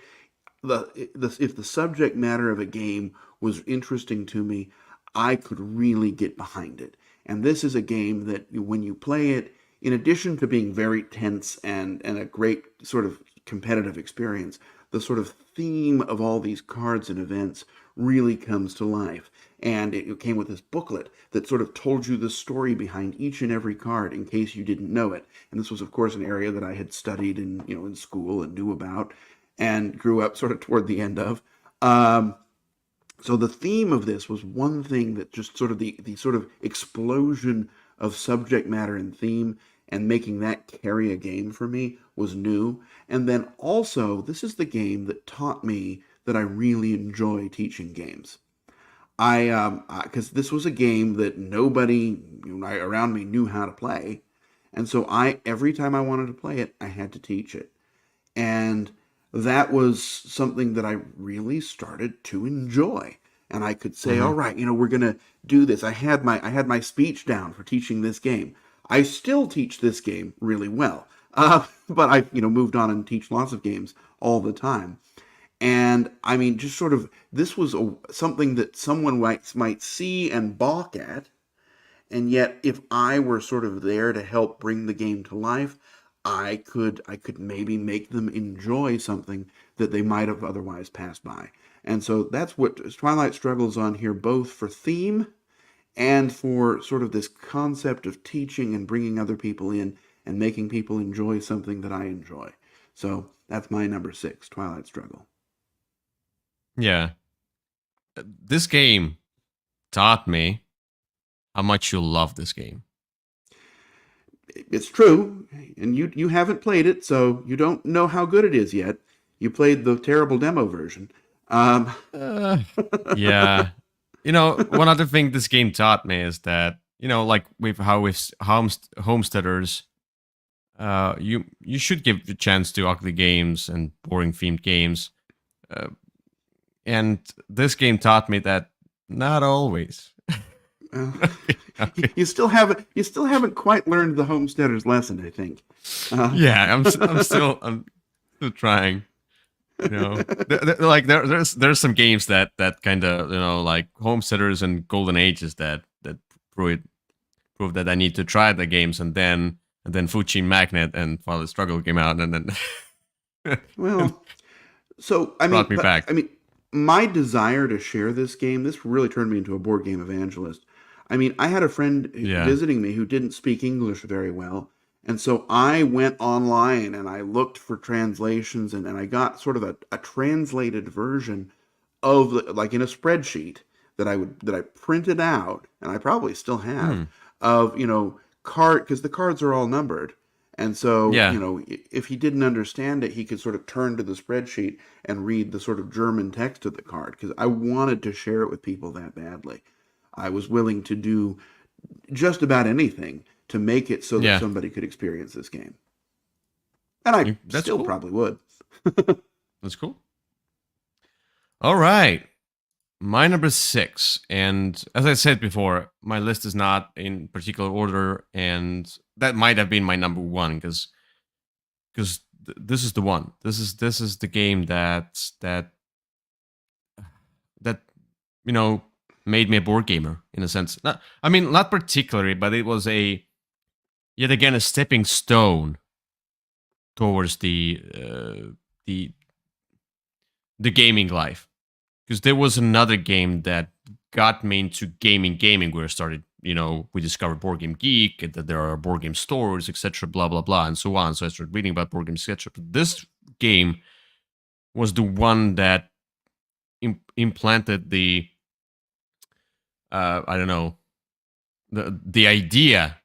B: if the subject matter of a game was interesting to me, I could really get behind it. And this is a game that when you play it, in addition to being very tense and a great sort of competitive experience, the sort of theme of all these cards and events really comes to life. And it came with this booklet that sort of told you the story behind each and every card in case you didn't know it. And this was, of course, an area that I had studied in school and knew about and grew up sort of toward the end of. Um, so the theme of this was one thing that just sort of the sort of explosion of subject matter and theme and making that carry a game for me was new. And then also, this is the game that taught me that I really enjoy teaching games. Because this was a game that nobody around me knew how to play, and so every time I wanted to play it, I had to teach it. And that was something that I really started to enjoy. And I could say,
A: Hmm.
B: all right, we're going to do this. I had my speech down for teaching this game. I still teach this game really well. But I, moved on and teach lots of games all the time. And I mean, just sort of, this was something that someone might see and balk at, and yet if I were sort of there to help bring the game to life, I could maybe make them enjoy something that they might have otherwise passed by. And so that's what Twilight struggles on here, both for theme and for sort of this concept of teaching and bringing other people in and making people enjoy something that I enjoy. So that's my number 6, Twilight Struggle.
A: Yeah. This game taught me how much you love this game.
B: It's true, and you haven't played it, so you don't know how good it is yet. You played the terrible demo version. Um,
A: Uh, yeah. One other thing this game taught me is that, like with how with homesteaders, you should give a chance to ugly games and boring themed games. Uh, and this game taught me that not always.
B: well,
A: Okay.
B: You still haven't quite learned the homesteader's lesson, I think.
A: Yeah, I'm still trying. You know, like there's some games that kind of, like Homesteaders and Golden Ages that prove prove that I need to try the games, and then Fuji Magnet and Father Struggle came out, and then and
B: Well, so
A: brought me back.
B: I mean, my desire to share this game, this really turned me into a board game evangelist. I mean, I had a friend
A: Yeah,
B: visiting me who didn't speak English very well, and so I went online and I looked for translations, and I got sort of a translated version of like in a spreadsheet that I printed out, and I probably still have,
A: hmm.
B: of card, because the cards are all numbered. And so,
A: Yeah,
B: if he didn't understand it, he could sort of turn to the spreadsheet and read the sort of German text of the card, because I wanted to share it with people that badly. I was willing to do just about anything to make it so that
A: yeah.
B: somebody could experience this game. And I
A: That's
B: still
A: cool.
B: probably would.
A: That's cool. All right. My number six, and as I said before, my list is not in particular order, and that might have been my number one because this is the one. This is the game that you know made me a board gamer in a sense. Not, I mean, not particularly, but it was a yet again a stepping stone towards the the gaming life. Because there was another game that got me into gaming where I started, we discovered Board Game Geek, and that there are board game stores, etc., blah blah blah, and so on. So I started reading about board games, etc. But this game was the one that implanted the I don't know, the idea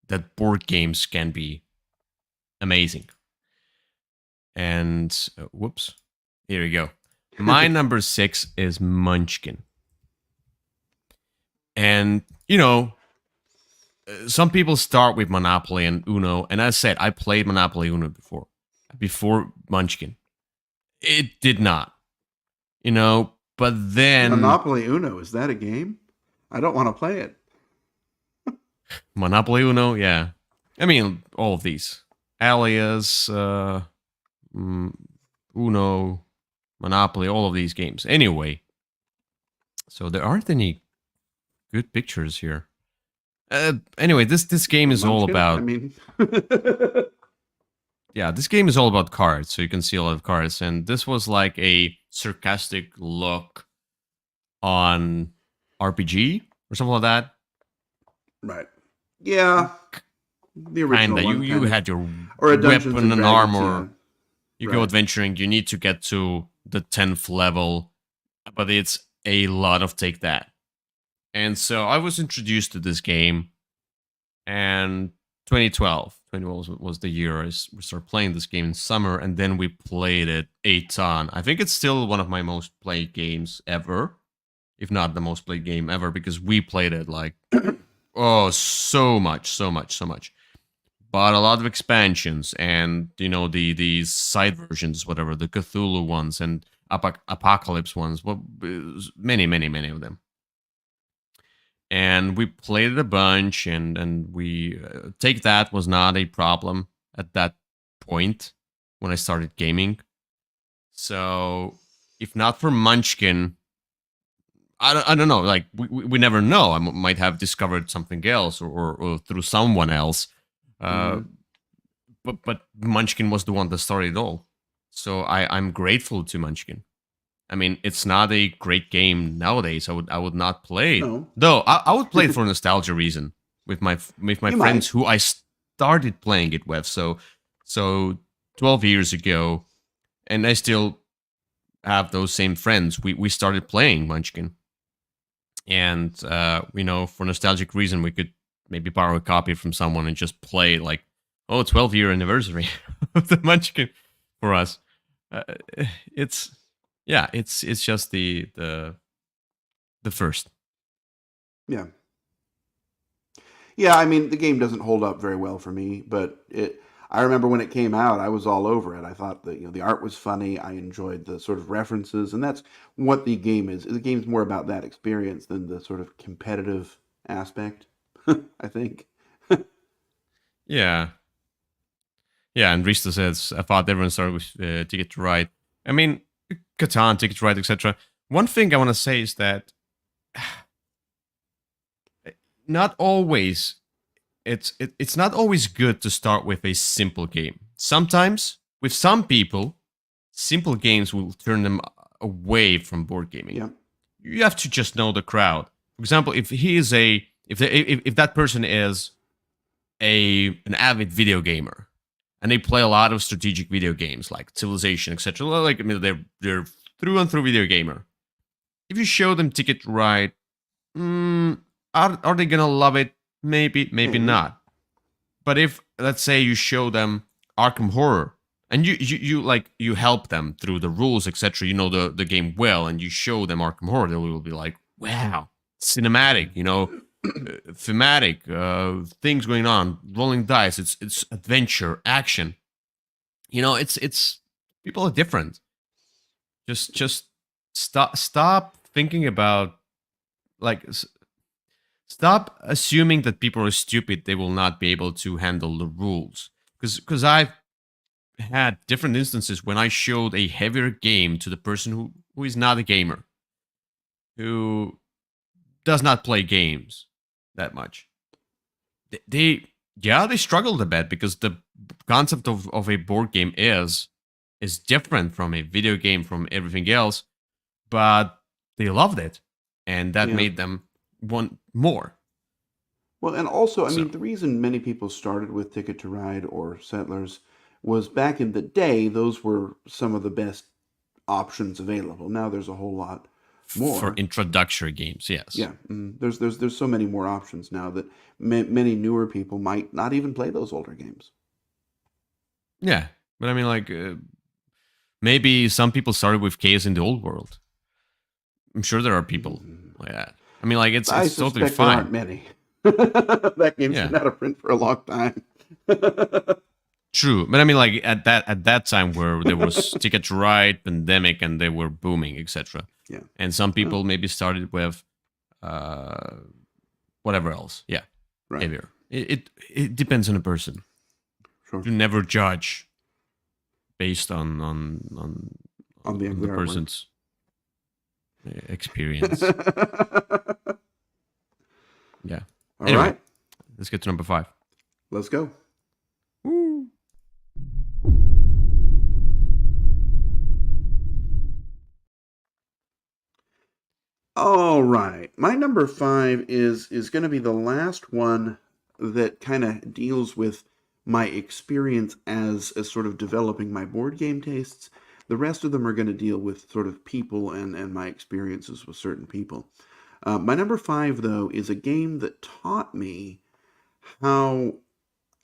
A: that board games can be amazing. And whoops, here we go. My number six is Munchkin. And, some people start with Monopoly and Uno. And as I said, I played Monopoly Uno before Munchkin. It did not, but then
B: Monopoly Uno, is that a game? I don't want to play it.
A: Monopoly Uno, yeah. I mean, all of these. Alias, mm, Uno, Monopoly, all of these games. Anyway, so there aren't any good pictures here. Anyway, this game is all
B: Munchkin? I
A: about,
B: mean,
A: yeah, this game is all about cards. So you can see a lot of cards, and this was like a sarcastic look on RPG or something like that.
B: right. Yeah, the original
A: Kinda. You
B: one,
A: you
B: kind of.
A: had your
B: Or a Dungeons
A: weapon
B: and
A: and
B: Dragons, yeah.
A: armor. You go
B: Right.
A: adventuring. You need to get to the 10th level, but it's a lot of take that. And so I was introduced to this game, and 2012 was the year we started playing this game in summer, and then we played it a ton. I think it's still one of my most played games ever, if not the most played game ever, because we played it like, oh, so much, so much, so much. But a lot of expansions, and the side versions, whatever, the Cthulhu ones and Apocalypse ones, well, many of them. And we played it a bunch, and we take that was not a problem at that point when I started gaming. So if not for Munchkin, I don't know, like we never know. I might have discovered something else, or through someone else. uh
B: Mhm.
A: but Munchkin was the one that started it all. So I'm grateful to Munchkin. I mean, it's not a great game nowadays. I would not play it.
B: No,
A: Though I would play it for nostalgia reason with my
B: you might.
A: friends who I started playing it with. So 12 years ago, and I still have those same friends. We started playing Munchkin, and for nostalgic reason, we could maybe borrow a copy from someone and just play it like, oh, 12-year anniversary of the Munchkin for us. Uh, it's yeah, it's just the first.
B: Yeah. Yeah, I mean, the game doesn't hold up very well for me, but I remember when it came out, I was all over it. I thought that, the art was funny. I enjoyed the sort of references, and that's what the game is. The game's more about that experience than the sort of competitive aspect. I think.
A: Yeah. Yeah, and Rista says, I thought everyone started with Ticket to Ride. I mean, Catan, Ticket to Ride, etc. One thing I want to say is that not always it's not always good to start with a simple game. Sometimes, with some people, simple games will turn them away from board gaming.
B: Yeah.
A: You have to just know the crowd. For example, if he is a if that person is an avid video gamer and they play a lot of strategic video games like Civilization, etc. Like, I mean, they're through and through video gamer. If you show them Ticket to Ride, are they gonna love it? Maybe, maybe not. But if, let's say, you show them Arkham Horror and you like you help them through the rules, etc. You know the game well, and you show them Arkham Horror, they will be like, wow, cinematic, thematic, things going on, rolling dice. It's adventure, action. It's people are different. Just stop thinking about like stop assuming that people are stupid. They will not be able to handle the rules. Because I've had different instances when I showed a heavier game to the person who is not a gamer, who does not play games that much. They struggled a bit because the concept of a board game is different from a video game, from everything else, but they loved it, and that
B: Yeah.
A: made them want more.
B: Well, and also, I
A: So
B: mean, the reason many people started with Ticket to Ride or Settlers was back in the day, those were some of the best options available. Now there's a whole lot
A: for
B: more.
A: introductory games, yes.
B: Yeah, there's so many more options now that many newer people might not even play those older games.
A: Yeah, but I mean, like, maybe some people started with Chaos in the Old World. I'm sure there are people like that. I mean, like, it's
B: I
A: totally
B: suspect there aren't
A: fine.
B: many. That game's
A: Yeah,
B: been out of print for a long time.
A: true. But I mean, like, at that time where there was Ticket to Ride, Pandemic, and they were booming, etc.
B: Yeah.
A: And some
B: Yeah.
A: people maybe started with uh, whatever else. Yeah,
B: Right.
A: heavier. It depends on the person.
B: Sure.
A: You never judge based on
B: The ugly
A: the
B: artwork.
A: person's experience. Yeah.
B: All
A: Anyway,
B: right,
A: let's get to number 5.
B: let's go.
A: Woo.
B: All right, my number 5 is going to be the last one that kind of deals with my experience as sort of developing my board game tastes. The rest of them are going to deal with sort of people and my experiences with certain people. My number 5, though, is a game that taught me how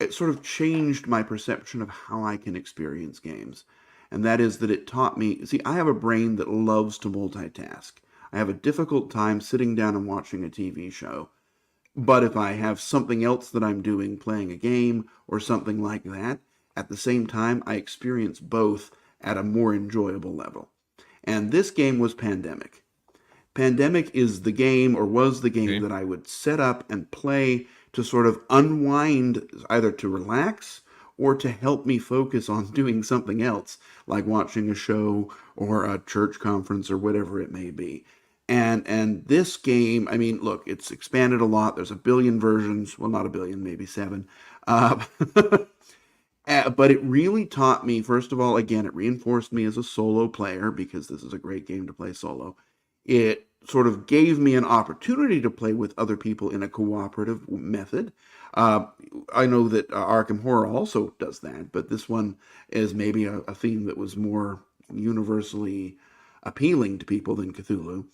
B: it sort of changed my perception of how I can experience games. And that is that it taught me, see, I have a brain that loves to multitask. I have a difficult time sitting down and watching a TV show. But if I have something else that I'm doing, playing a game or something like that, at the same time, I experience both at a more enjoyable level. And this game was Pandemic. Pandemic is the game, or was the game,
A: Okay.
B: that I would set up and play to sort of unwind, either to relax or to help me focus on doing something else, like watching a show or a church conference or whatever it may be. And this game, I mean, look, it's expanded a lot. There's a billion versions. Well, not a billion, maybe 7. Uh, but it really taught me, first of all, again, it reinforced me as a solo player, because this is a great game to play solo. It sort of gave me an opportunity to play with other people in a cooperative method. Uh, I know that Arkham Horror also does that, but this one is maybe a theme that was more universally appealing to people than Cthulhu.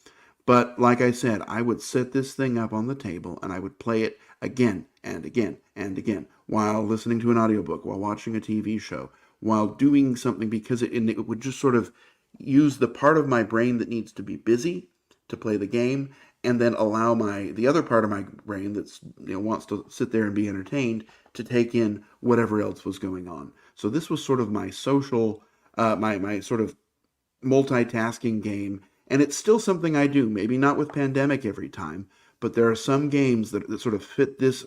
B: But like I said, I would set this thing up on the table and I would play it again and again and again while listening to an audiobook, while watching a TV show, while doing something, because it would just sort of use the part of my brain that needs to be busy to play the game, and then allow the other part of my brain that's wants to sit there and be entertained to take in whatever else was going on. So this was sort of my social, my sort of multitasking game, and it's still something I do. Maybe not with Pandemic every time, but there are some games that sort of fit this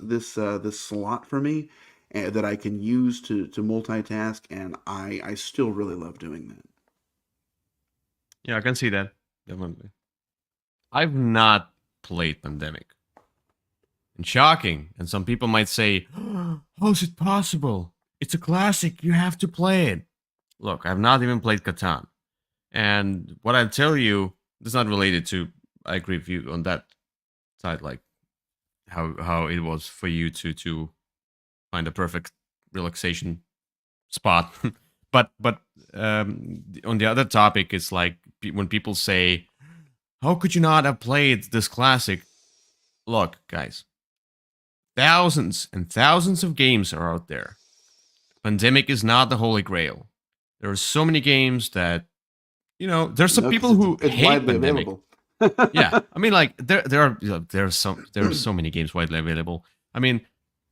B: slot for me, that I can use to multitask, and I still really love doing that.
A: Yeah, I can see that. Definitely. I've not played Pandemic. And shocking. And some people might say, how is it possible? It's a classic. You have to play it. Look, I've not even played Catan. And what I tell you is not related to, I agree with you on that side, like how it was for you to find a perfect relaxation spot. but on the other topic, it's like when people say, how could you not have played this classic? Look, guys, thousands and thousands of games are out there. Pandemic is not the holy grail. There are so many games that, there's some
B: No, because
A: people who
B: it's
A: hate
B: widely
A: Pandemic.
B: available.
A: Yeah, I mean, like there are so many games widely available. I mean,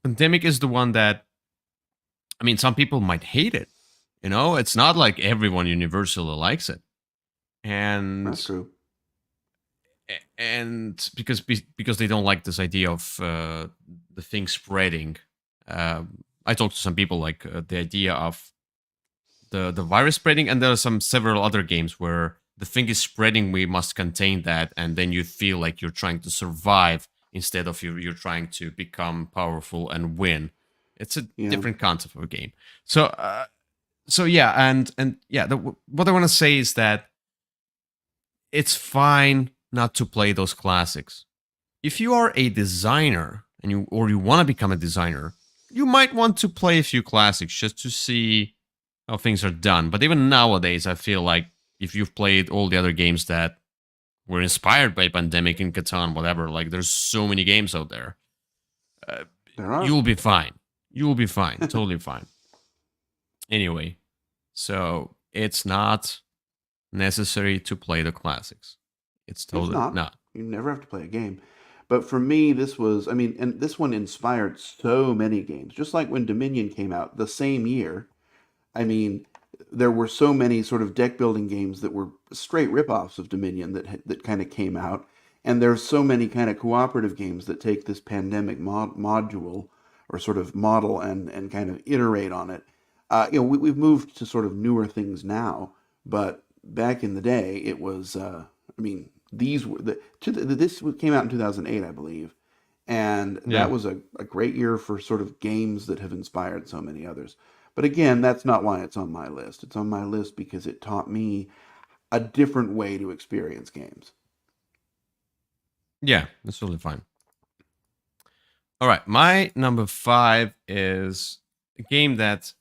A: Pandemic is the one that, I mean, some people might hate it. It's not like everyone universally likes it,
B: That's
A: and
B: true.
A: because they don't like this idea of the thing spreading. I talked to some people like the idea of the virus spreading, and there are several other games where the thing is spreading. We must contain that, and then you feel like you're trying to survive instead of you're trying to become powerful and win. It's a
B: Yeah.
A: different concept of a game. So yeah, and yeah, what I want to say is that it's fine not to play those classics. If you are a designer and you want to become a designer, you might want to play a few classics just to see how things are done. But even nowadays, I feel like if you've played all the other games that were inspired by Pandemic and Catan, whatever, like there's so many games out there, uh,
B: There are.
A: you'll be fine. You'll be fine, totally fine. Anyway, so it's not necessary to play the classics. It's
B: It's
A: totally
B: not.
A: not.
B: You never have to play a game. But for me, this was, I mean, and this one inspired so many games. Just like when Dominion came out the same year, I mean, there were so many sort of deck building games that were straight ripoffs of Dominion that kind of came out, and there's so many kind of cooperative games that take this pandemic module or sort of model and kind of iterate on it. We've moved to sort of newer things now, but back in the day, it was. I mean, these were this came out in 2008, I believe, and that
A: Yeah.
B: was a great year for sort of games that have inspired so many others. But again, that's not why it's on my list. It's on my list because it taught me a different way to experience games.
A: Yeah, that's totally fine. All right, my number 5 is a game that,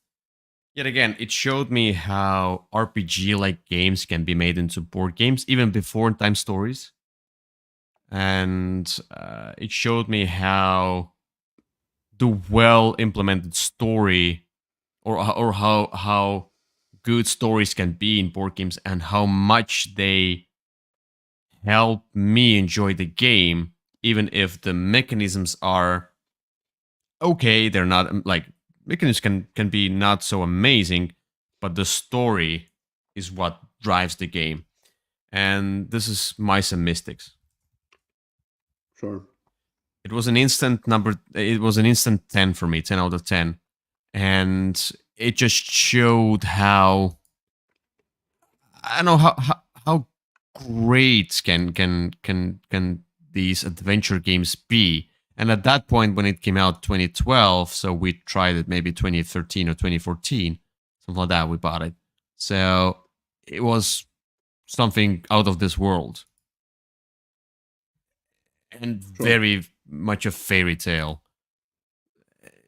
A: yet again, it showed me how RPG-like games can be made into board games even before Time Stories, and it showed me how the well-implemented story, or how good stories can be in board games, and how much they help me enjoy the game, even if the mechanisms are okay. They're not like mechanisms can be not so amazing, but the story is what drives the game. And this is Mice and Mystics.
B: Sure.
A: It was an instant number. It was an instant 10 for me, 10 out of 10, and it just showed how, I don't know, how great can these adventure games be. And at that point, when it came out 2012, so we tried it maybe 2013 or 2014, something like that, we bought it. So it was something out of this world and
B: Sure.
A: very much a fairy tale.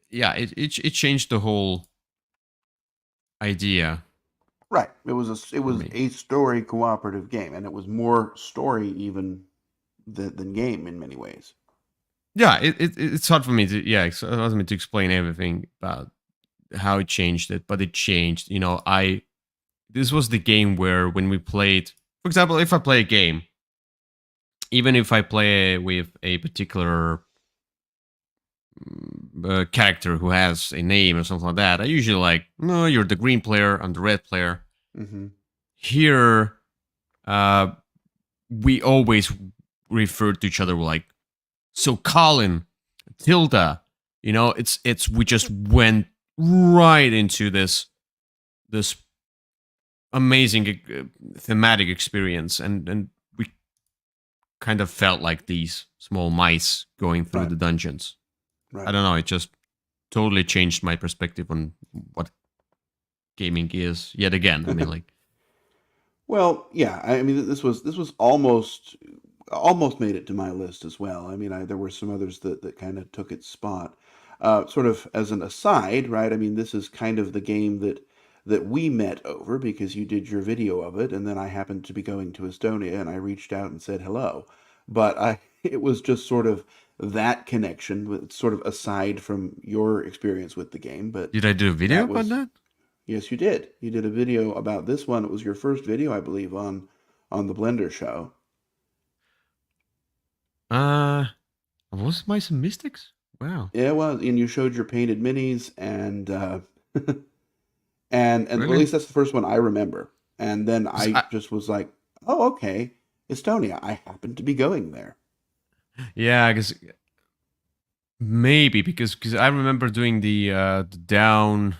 A: Yeah, it changed the whole idea
B: Right. It
A: for
B: was
A: me.
B: a story cooperative game, and it was more story even than game in many ways.
A: Yeah, it's hard for me to, yeah, it's hard for me to explain everything about how it changed it, but it changed. I This was the game where when we played, for example, if I play a game, even if I play with a particular character who has a name or something like that, I usually like, no, you're the green player, I'm the red player.
B: Hmm.
A: Here, uh, we always refer to each other like So Colin, Tilda, it's we just went right into this amazing thematic experience, and we kind of felt like these small mice going through
B: Right.
A: the dungeons. I
B: Right.
A: don't know, it just totally changed my perspective on what gaming is yet again. I mean, like,
B: Well, yeah. I mean, this was almost made it to my list as well. I mean, there were some others that kind of took its spot. Sort of as an aside, right? I mean, this is kind of the game that we met over because you did your video of it, and then I happened to be going to Estonia, and I reached out and said hello. But it was just sort of that connection, sort of aside from your experience with the game. But
A: did I do a video
B: that
A: about
B: was
A: that?
B: yes, you did. You did a video about this one. It was your first video, I believe, on the Blender show.
A: Uh, was my some mystics? Wow,
B: Yeah, well, and you showed your painted minis, and and at
A: really?
B: least that's the first one I remember. And then
A: 'Cause
B: I just was like, oh, okay, Estonia. I happen to be going there.
A: yeah, because maybe because I remember doing the down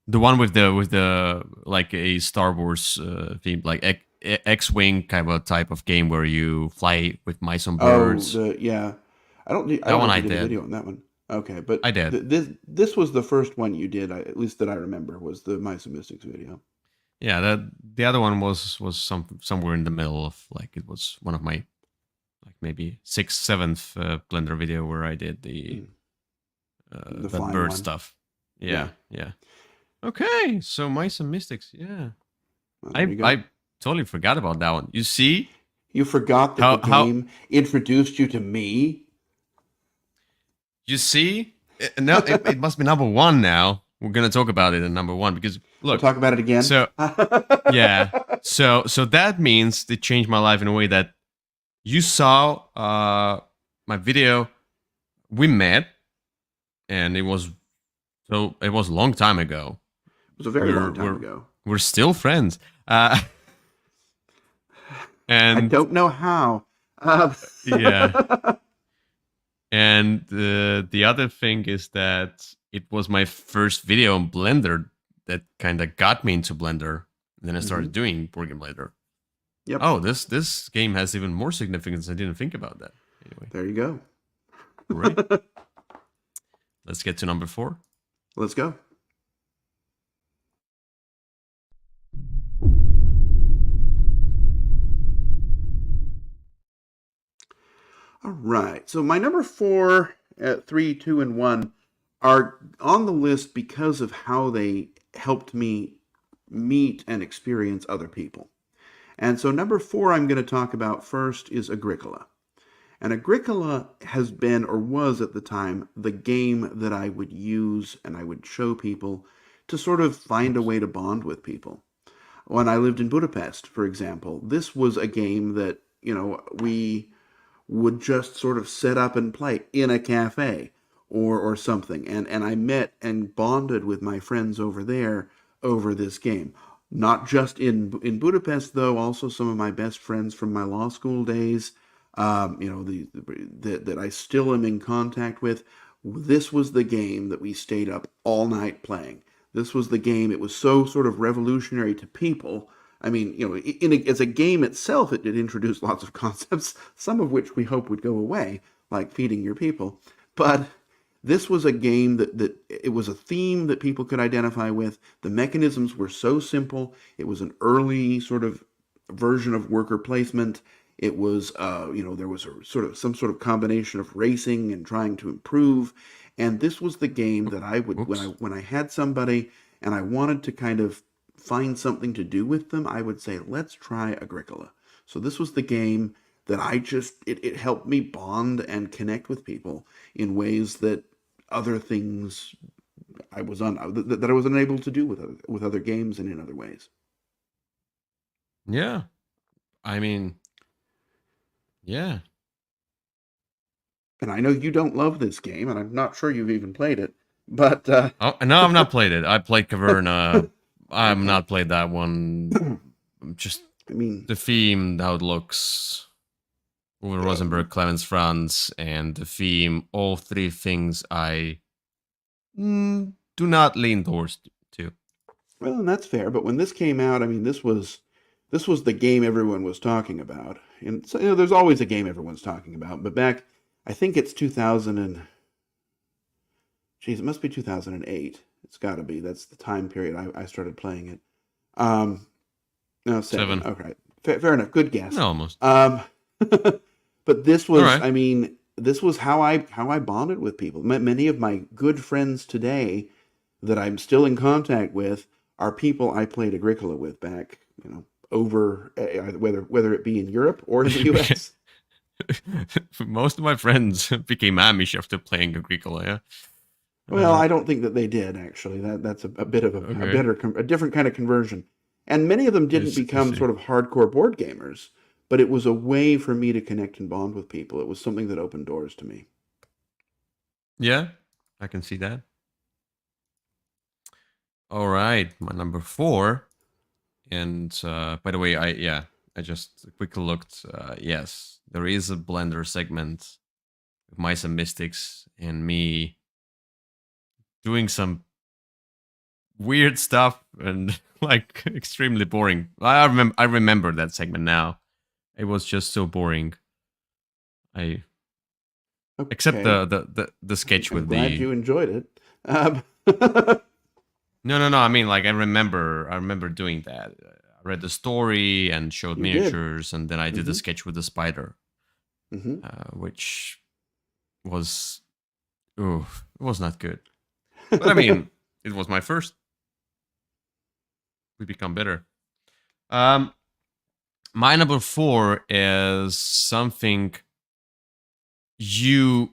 A: the one with the like a Star Wars theme, like X-wing kind of a type of game where you fly with mice on
B: Oh,
A: birds.
B: yeah. I
A: That
B: don't know
A: one
B: if
A: I
B: you did a
A: did.
B: video on that one. Okay, but
A: I did.
B: this was the first one you did, at least that I remember, was the Mice and Mystics video.
A: Yeah, the other one was somewhere in the middle of, like, it was one of my, like, maybe sixth, seventh Blender video where I did the
B: Mm, the
A: that
B: flying
A: bird
B: one.
A: stuff.
B: Yeah.
A: Yeah, yeah. Okay, so Mice and Mystics. Yeah,
B: Well, there
A: I
B: you go.
A: I totally forgot about that one. You see
B: You forgot that the
A: how
B: game introduced you to me?
A: you see no, it must be number one now. We're gonna talk about it in number one because
B: We'll
A: look.
B: talk about it again.
A: So yeah, so that means they changed my life in a way that you saw my video. We met, and it was a long time ago.
B: It was a very long
A: We're
B: time
A: we're
B: ago.
A: we're still friends.
B: I
A: And
B: don't know how. Uh,
A: yeah, and the other thing is that it was my first video on Blender that kind of got me into Blender. And then I started
B: mhm.
A: doing Board Game Blender.
B: Yep.
A: Oh, this game has even more significance. I didn't think about that. Anyway,
B: There you go.
A: right. Let's get to number four.
B: Let's go. All right. So my number four, three, two, and one are on the list because of how they helped me meet and experience other people. And so number four I'm going to talk about first is Agricola. And Agricola has been, or was at the time, the game that I would use and I would show people to sort of find a
A: Oops.
B: way to bond with people. When I lived in Budapest, for example, this was a game that, we would just sort of set up and play in a cafe or something. And I met and bonded with my friends over there over this game. Not just in Budapest, though, also some of my best friends from my law school days, that I still am in contact with. This was the game that we stayed up all night playing. This was the game. It was so sort of revolutionary to people. I mean, as a game itself, it did introduce lots of concepts, some of which we hope would go away, like feeding your people. But this was a game that it was a theme that people could identify with. The mechanisms were so simple. It was an early sort of version of worker placement. It was, there was some sort of combination of racing and trying to improve. And this was the game that I would, when I
A: Oops.
B: when I had somebody and I wanted to kind of find something to do with them, I would say, let's try Agricola. So this was the game that it helped me bond and connect with people in ways that other things that I was unable to do with other games and in other ways.
A: Yeah. I mean, yeah.
B: And I know you don't love this game, and I'm not sure you've even played it, but
A: Oh, no, I've not played it. I played Caverna. I've
B: okay.
A: not played that one. Just
B: I mean,
A: the theme, how it looks. Uwe Rosenberg, Clemens Franz, and the theme. All three things I do not lean towards to.
B: Well, and that's fair. But when this came out, I mean, this was the game everyone was talking about. And so, there's always a game everyone's talking about. But back, I think it's 2000 and, geez, it must be 2008. It's got to be. That's the time period I started playing it. Um, no, seven.
A: 7.
B: Okay, fair enough. Good guess.
A: No, almost.
B: But this
A: All
B: was,
A: right.
B: I mean, this was how I bonded with people. Many of my good friends today that I'm still in contact with are people I played Agricola with back, over whether it be in Europe or in the U.S.
A: Most of my friends became Amish after playing Agricola. Yeah.
B: Well, I don't think that they did actually. That's a bit of a
A: Okay.
B: a different kind of conversion. And many of them didn't
A: I
B: become
A: see.
B: sort of hardcore board gamers, but it was a way for me to connect and bond with people. It was something that opened doors to me.
A: Yeah, I can see that. All right, my number 4. And by the way, I just quickly looked. Yes, there is a Blender segment with Mice and Mystics and me doing some weird stuff and like extremely boring. I remember that segment now. It was just so boring. I except
B: Okay,
A: the sketch
B: I'm
A: with
B: glad
A: the
B: you enjoyed it.
A: no. I mean, like I remember doing that. I read the story and showed
B: You did.
A: miniatures, and then I did a
B: Hmm.
A: sketch with the spider,
B: Hmm.
A: which was it was not good. But I mean, it was my first. We become better. Um, my number 4 is something you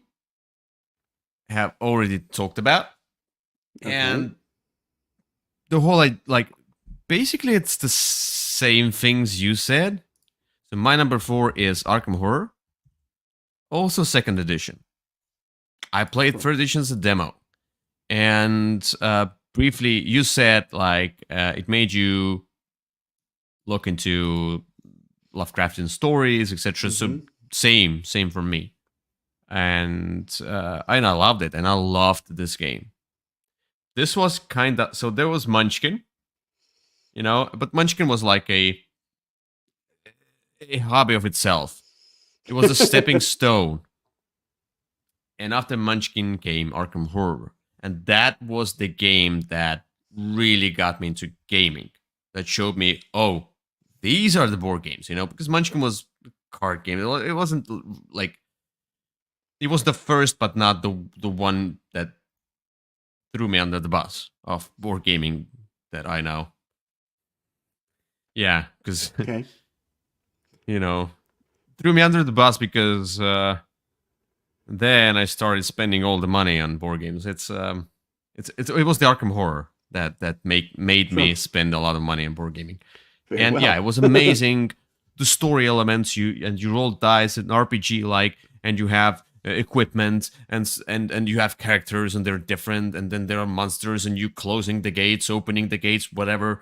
A: have already talked about,
B: Okay.
A: and the whole like basically it's the same things you said. So my number 4 is Arkham Horror, also second edition. I played
B: Sure.
A: third edition as a demo, and briefly you said like it made you look into Lovecraftian stories, etc. So
B: Hmm.
A: same for me, and I loved it, and I loved this game. This was kind of so there was Munchkin, but Munchkin was like a hobby of itself. It was a stepping stone. And after Munchkin came Arkham Horror. And that was the game that really got me into gaming. That showed me, oh, these are the board games, because Munchkin was a card game. It wasn't like it was the first, but not the one that threw me under the bus of board gaming that I know. Yeah, because
B: Okay.
A: you know threw me under the bus because then I started spending all the money on board games. It was the Arkham Horror that made
B: Sure.
A: me spend a lot of money on board gaming.
B: Very
A: And yeah,
B: well.
A: it was amazing. The story elements, you roll dice, an RPG like, and you have equipment and you have characters and they're different, and then there are monsters and you closing the gates, opening the gates, whatever,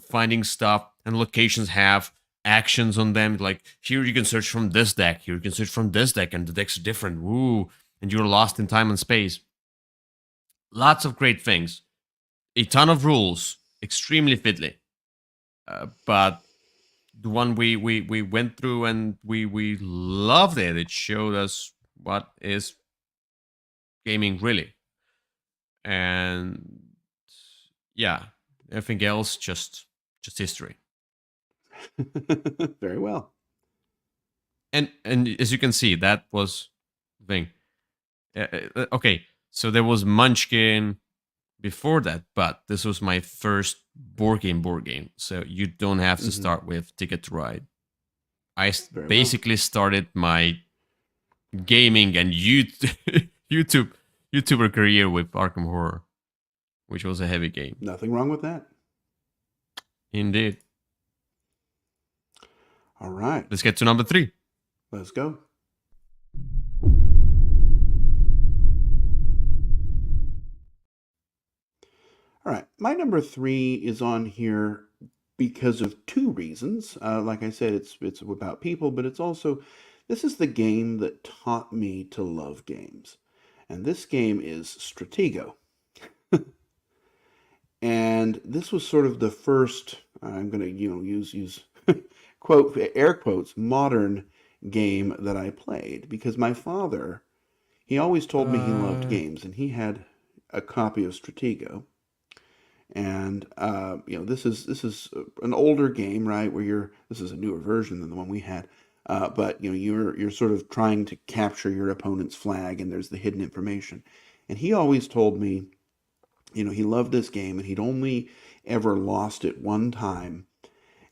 A: finding stuff, and locations have actions on them. Like here you can search from this deck, here you can search from this deck, and the decks are different. Woo! And you're lost in time and space. Lots of great things. A ton of rules. Extremely fiddly. But the one we went through and we loved it. It showed us what is gaming really. And yeah, everything else just history.
B: Very well.
A: And as you can see, that was the thing. Okay, so there was Munchkin before that, but this was my first board game. So you don't have to
B: Hmm.
A: start with Ticket to Ride.
B: Very well.
A: Basically started my gaming and YouTube YouTuber career with Arkham Horror, which was a heavy game.
B: Nothing wrong with that.
A: Indeed.
B: All right.
A: Let's get to number 3.
B: Let's go. All right. My number 3 is on here because of two reasons. Like I said, it's about people, but it's also this is the game that taught me to love games, and this game is Stratego. And this was sort of the first, I'm going to, use quote air quotes modern game that I played because my father, he always told me he loved
A: Uh,
B: games, and he had a copy of Stratego. And this is an older game, right? Where this is a newer version than the one we had. But you're sort of trying to capture your opponent's flag, and there's the hidden information. And he always told me, he loved this game, and he'd only ever lost it one time.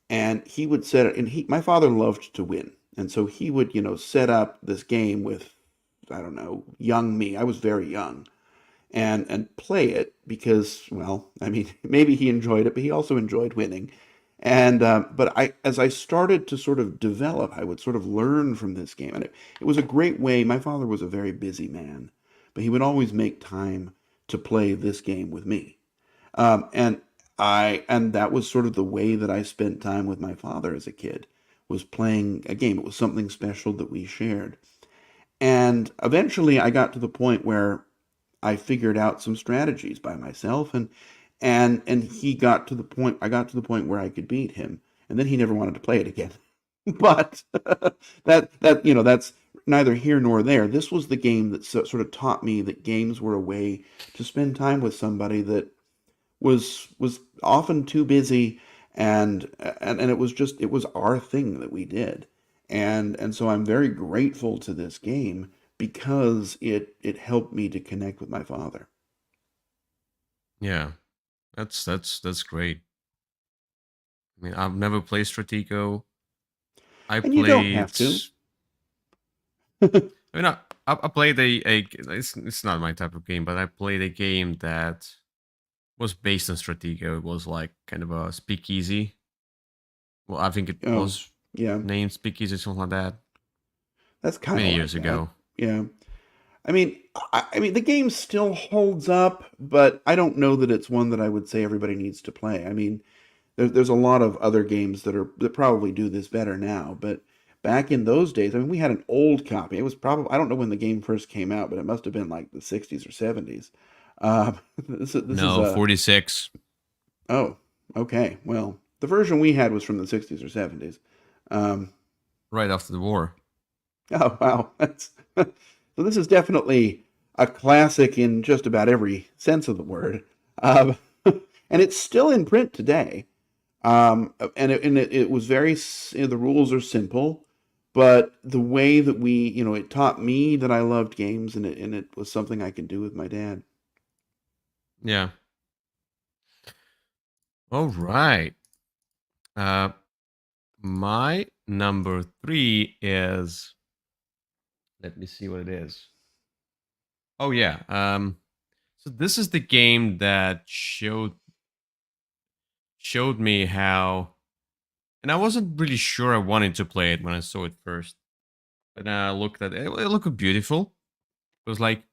B: And he would set it, and my father loved to win, and so he would, set up this game with, I don't know, young me. I was very young, and play it because, well, I mean, maybe he enjoyed it, but he also enjoyed winning. And but as I started to sort of develop, I would sort of learn from this game, and it was a great way. My father was a very busy man, but he would always make time to play this game with me. And and that was sort of the way that I spent time with my father as a kid, was playing a game. It was something special that we shared. And eventually I got to the point where I figured out some strategies by myself, and he got to the point I got to the point where I could beat him, and then he never wanted to play it again. But that's neither here nor there. This was the game that sort of taught me that games were a way to spend time with somebody that was often too busy, and it was our thing that we did. And so I'm very grateful to this game because it helped me to connect with my father.
A: yeah, that's great. I mean, I've never played Stratego. I
B: And you don't
A: played.
B: have to.
A: I mean, I played it's not my type of game, but I played a game that was based on Stratego. It was like kind of a speakeasy. Well, I think it
B: Oh,
A: was
B: yeah,
A: named speakeasy, something like that,
B: that's kind of
A: many
B: like
A: years
B: that.
A: ago.
B: Yeah. I mean, the game still holds up, but I don't know that it's one that I would say everybody needs to play. I mean, there's a lot of other games that probably do this better now, but back in those days, I mean, we had an old copy. It was probably, I don't know when the game first came out, but it must have been like the 60s or 70s. This is
A: No,
B: a
A: 46,
B: Oh, okay. Well, the version we had was from the 60s or 70s. Um,
A: right after the war.
B: oh wow, that's so this is definitely a classic in just about every sense of the word. And it's still in print today. And it was the rules are simple, but the way that it taught me that I loved games, and it was something I could do with my dad.
A: Yeah. All right. Uh, my number three is. Let me see what it is. Oh yeah. So this is the game that showed me how, and I wasn't really sure I wanted to play it when I saw it first, but then I looked at it. It looked beautiful. It was like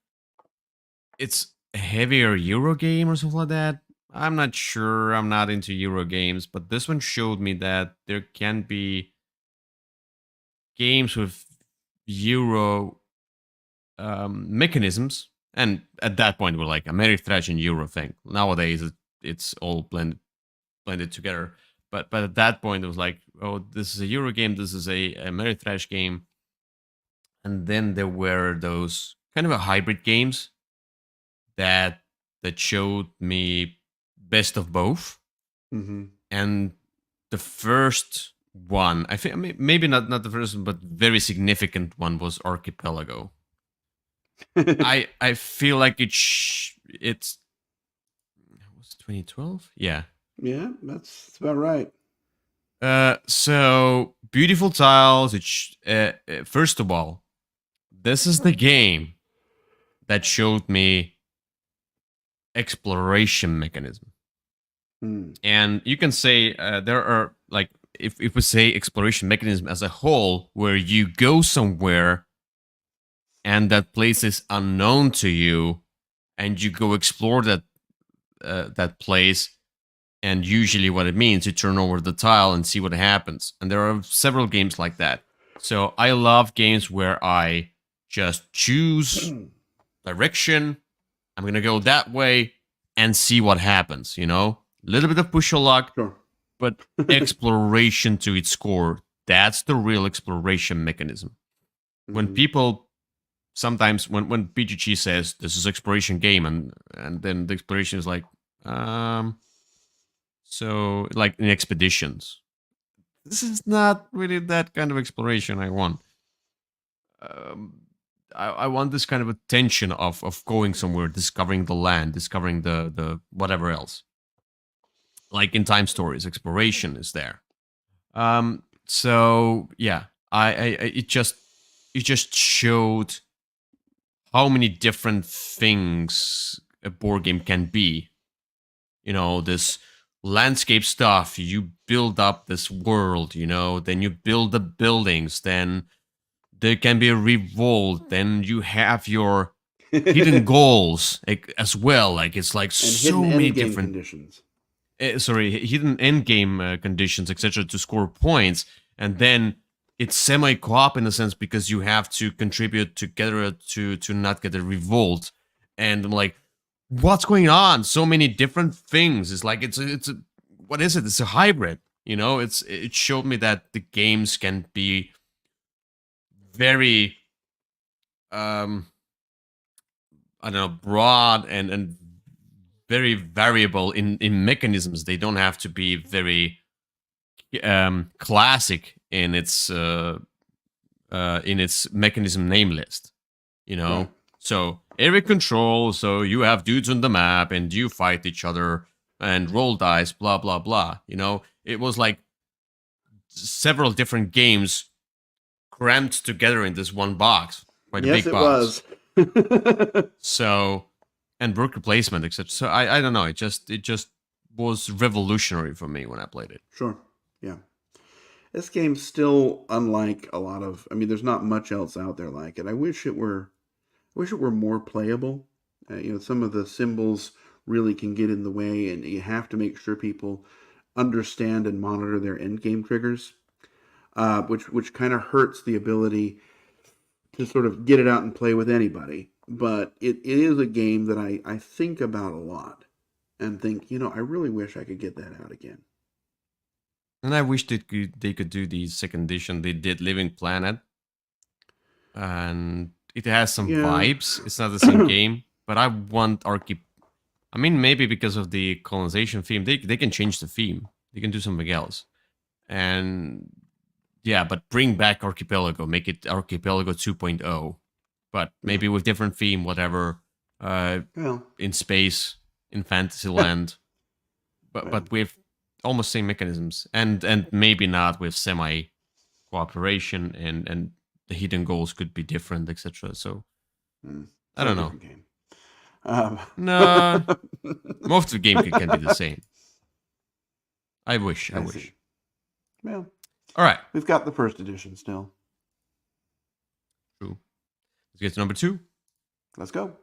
A: it's a heavier Euro game or something like that. I'm not sure. I'm not into Euro games, but this one showed me that there can be games with Euro mechanisms. And at that point, we're like Ameritrash and Euro thing. Nowadays, it's all blended together. But at that point, it was like, oh, this is a Euro game. This is a Ameritrash game. And then there were those kind of a hybrid games that showed me best of both.
B: Hmm.
A: And the first one, I think maybe not the first one, but very significant one was Archipelago. I feel like it's was 2012. Yeah.
B: Yeah, that's about right.
A: So beautiful tiles. First of all, this is the game that showed me exploration mechanism.
B: Hmm.
A: And you can say there are like if we say exploration mechanism as a whole, where you go somewhere and that place is unknown to you, and you go explore that place, And usually, what it means, you turn over the tile and see what happens. And there are several games like that. So I love games where I just choose direction. I'm gonna go that way and see what happens. A little bit of push your luck,
B: Sure.
A: but exploration to its core. That's the real exploration mechanism. When
B: Mhm.
A: people sometimes when BGG says this is exploration game and then the exploration is like so like in expeditions. This is not really that kind of exploration I want. Um, I want this kind of attention of going somewhere, discovering the land, discovering the whatever else. Like in time stories, exploration is there. So yeah, it just showed how many different things a board game can be. This landscape stuff, you build up this world, then you build the buildings, then there can be a revolt, then you have your hidden goals as well. Like it's like
B: And hidden
A: so many
B: end game
A: different
B: conditions.
A: hidden end game conditions, etc., to score points, and then it's semi co-op in a sense because you have to contribute together to not get a revolt. And I'm like, what's going on? So many different things. It's like it's a what is it? It's a hybrid. It showed me that the games can be very um I don't know, broad and very variable in mechanisms. They don't have to be very classic in its mechanism name list. You
B: Right.
A: know, so area control. So you have dudes on the map and you fight each other and roll dice. Blah blah blah. It was like several different games crammed together in this one box, quite a
B: Yes,
A: big
B: it
A: box.
B: was.
A: So, and worker placement, etc. So I don't know. It just was revolutionary for me when I played it.
B: Sure. Yeah. This game's still unlike a lot of. I mean, there's not much else out there like it. I wish it were. I wish it were more playable. Some of the symbols really can get in the way, and you have to make sure people understand and monitor their end game triggers, which kind of hurts the ability to sort of get it out and play with anybody. But it is a game that I think about a lot and think, I really wish I could get that out again.
A: And I wish they could do the second edition. They did Living Planet, and it has some
B: Yeah.
A: vibes. It's not the same game, but I want Archip. I mean, maybe because of the colonization theme, they can change the theme. They can do something else, and yeah, but bring back Archipelago, make it Archipelago 2.0, but
B: Yeah.
A: maybe with different theme, whatever,
B: Well,
A: in space, in Fantasyland, but
B: well,
A: but with almost same mechanisms, and maybe not with semi cooperation, and the hidden goals could be different, etc. So I
B: so
A: don't know.
B: different game. Um,
A: No, most of the game can be the same. I wish. I
B: I see.
A: wish.
B: Well,
A: All right.
B: we've got the first edition still.
A: True. Let's get to number 2.
B: Let's go.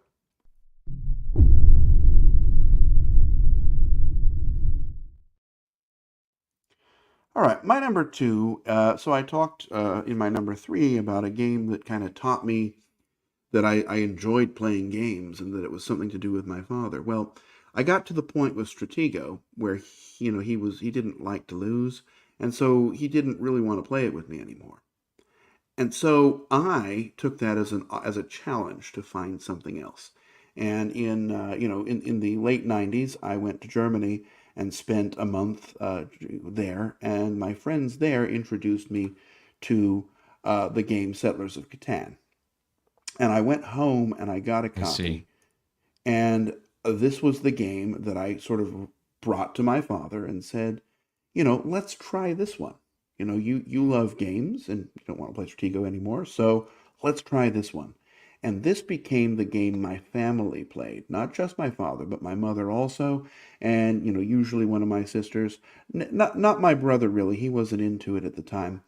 B: All right, my number two. So I talked in my number three about a game that kind of taught me that I enjoyed playing games and that it was something to do with my father. Well, I got to the point with Stratego where he didn't like to lose, and so he didn't really want to play it with me anymore. And so I took that as a challenge to find something else. And in the late '90s, I went to Germany and spent a month there, and my friends there introduced me to the game Settlers of Catan. And I went home and I got a
A: I see.
B: copy, and this was the game that I sort of brought to my father and said, let's try this one. You love games and you don't want to play Stratego anymore, so let's try this one. And this became the game my family played, not just my father, but my mother also, and usually one of my sisters. Not my brother really, he wasn't into it at the time,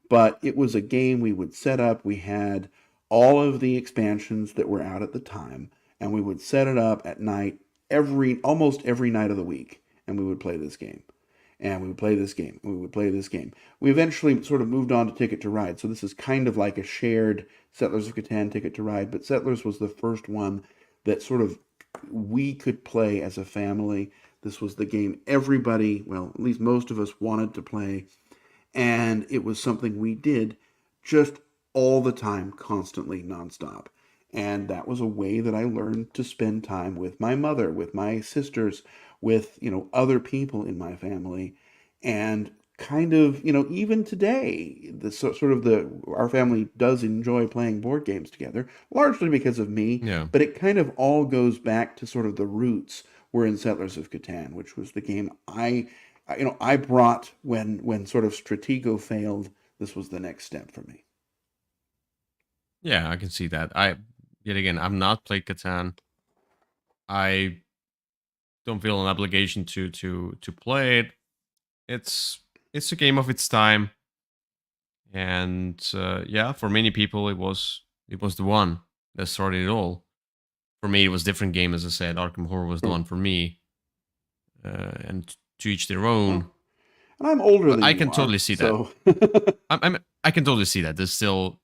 B: but it was a game we would set up. We had all of the expansions that were out at the time, and we would set it up at night almost every night of the week. and we would play this game. And we would play this game, and we would play this game. We eventually sort of moved on to Ticket to Ride, so this is kind of like a shared Settlers of Catan Ticket to Ride, but Settlers was the first one that sort of we could play as a family. This was the game everybody, well, at least most of us wanted to play, and it was something we did just all the time, constantly, nonstop. And that was a way that I learned to spend time with my mother, with my sisters, with, other people in my family. And kind of, even today, our family does enjoy playing board games together, largely because of me,
A: Yeah.
B: but it kind of all goes back to sort of the roots were in Settlers of Catan, which was the game I brought when sort of Stratego failed. This was the next step for me.
A: Yeah, I can see that. Yet again, I've not played Catan. I don't feel an obligation to play it. It's a game of its time, and yeah, for many people it was the one that started it all. For me, it was a different game, as I said. Arkham Horror was the
B: Sure.
A: one for me, and to each their own.
B: Well, and I'm older
A: But
B: than
A: I
B: you
A: can
B: are,
A: totally see that.
B: so
A: I can totally see that. There's still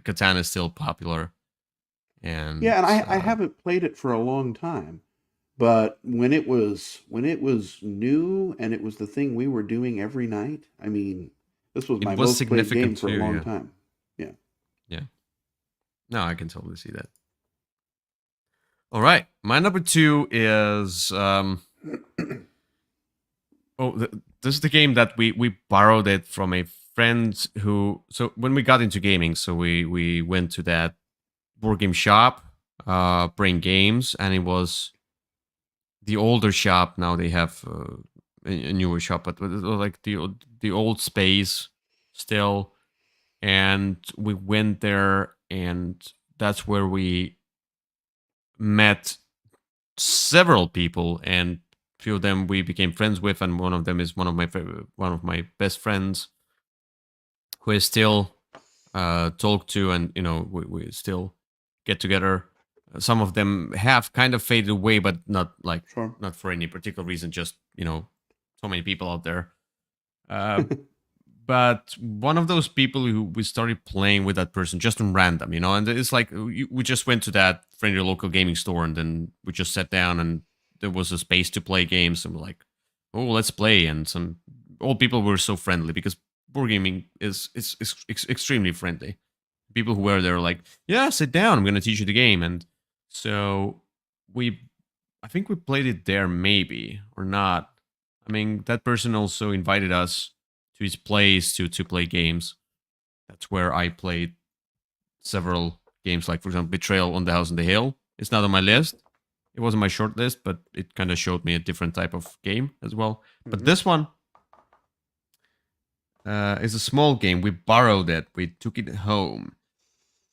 A: Catan is still popular, and
B: yeah, and I haven't played it for a long time. But when it was new and it was the thing we were doing every night, I mean, this was
A: it
B: my
A: was
B: most played game
A: significant
B: for a
A: too.
B: long
A: Yeah,
B: time. Yeah.
A: yeah. No, I can totally see that. All right, my number two is this is the game that we borrowed it from a friend who. So when we got into gaming, so we went to that board game shop, Brain Games, and it was the older shop. Now they have a newer shop, but it was like the old space still. And we went there, and that's where we met several people, and few of them we became friends with, and one of them is one of my best friends, who is still talk to, and we still get together. Some of them have kind of faded away, but
B: Sure.
A: not for any particular reason. Just so many people out there. Uh, but one of those people who we started playing with that person just on random, and it's like we just went to that friendly local gaming store, and then we just sat down, and there was a space to play games, and we're like, oh, let's play. And some old people were so friendly, because board gaming is extremely friendly. People who were there were like, yeah, sit down, I'm gonna teach you the game. And so we I think we played it there, maybe, or not. I mean, that person also invited us to his place to play games. That's where I played several games, like, for example, Betrayal on the House on the Hill. It's not on my list. It wasn't my short list, but it kind of showed me a different type of game as well. But this one is a small game. We borrowed it. We took it home.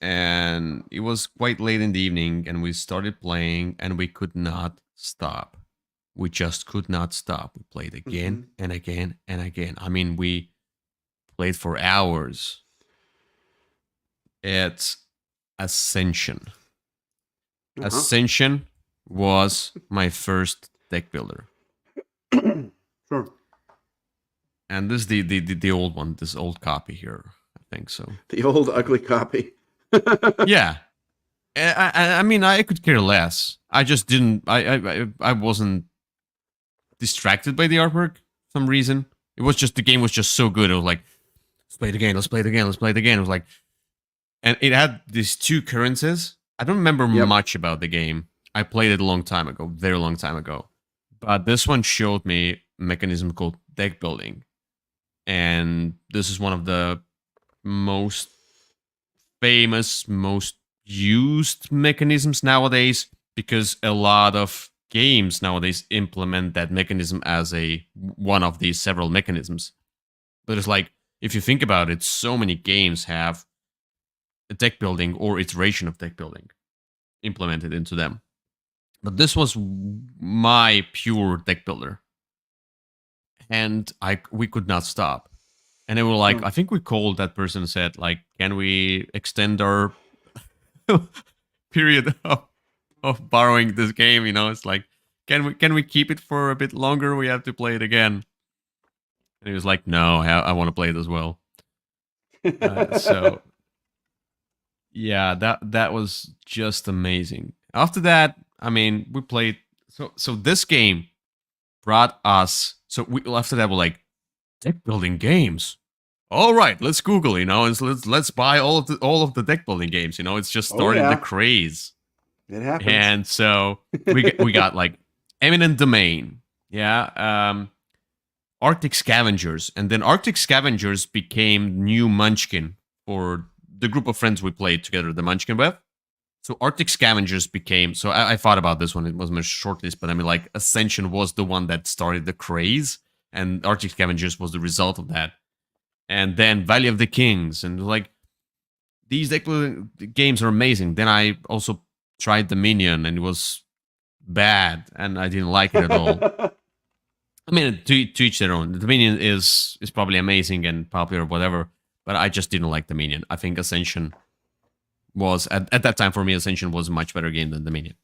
A: And it was quite late in the evening, and we started playing, and we could not stop. We just could not stop. We played again
B: Mhm.
A: and again and again. I mean, we played for hours. It's Ascension.
B: Uh-huh.
A: Ascension was my first deck builder.
B: Sure.
A: And this is the old one, this old copy here. I think so.
B: The old ugly copy.
A: Yeah. I mean, I could care less. I just didn't. I wasn't distracted by the artwork for some reason. It was just, the game was just so good. It was like, let's play it again. Let's play it again. Let's play it again. It was like, and it had these two currencies. I don't remember
B: Yep.
A: much about the game. I played it a long time ago, very long time ago. But this one showed me a mechanism called deck building, and this is one of the most famous, most used mechanisms nowadays, because a lot of games nowadays implement that mechanism as one of these several mechanisms. But it's like, if you think about it, so many games have a deck building or iteration of deck building implemented into them. But this was my pure deck builder, and we could not stop. And they were like,
B: Sure.
A: I think we called that person and said, like, can we extend our period of borrowing this game? It's like, can we keep it for a bit longer? We have to play it again. And he was like, no, I want to play it as well. So yeah, that was just amazing. After that, I mean, we played. So this game brought us. So we after that we're like deck building games. All right, let's Google. And let's buy all of the deck building games. It's just
B: Oh
A: started the
B: yeah,
A: craze.
B: it happens.
A: And so we got like Eminent Domain, yeah, Arctic Scavengers, and then Arctic Scavengers became new Munchkin for the group of friends we played together, the Munchkin with. So Arctic Scavengers became. So I thought about this one. It wasn't a short list, but I mean, like Ascension was the one that started the craze, and Arctic Scavengers was the result of that. And then Valley of the Kings, and like these deck building games are amazing. Then I also tried Dominion, and it was bad, and I didn't like it at all. I mean, to each their own. The Dominion is probably amazing and popular, whatever, but I just didn't like Dominion. I think Ascension was at that time for me. Ascension was a much better game than Dominion.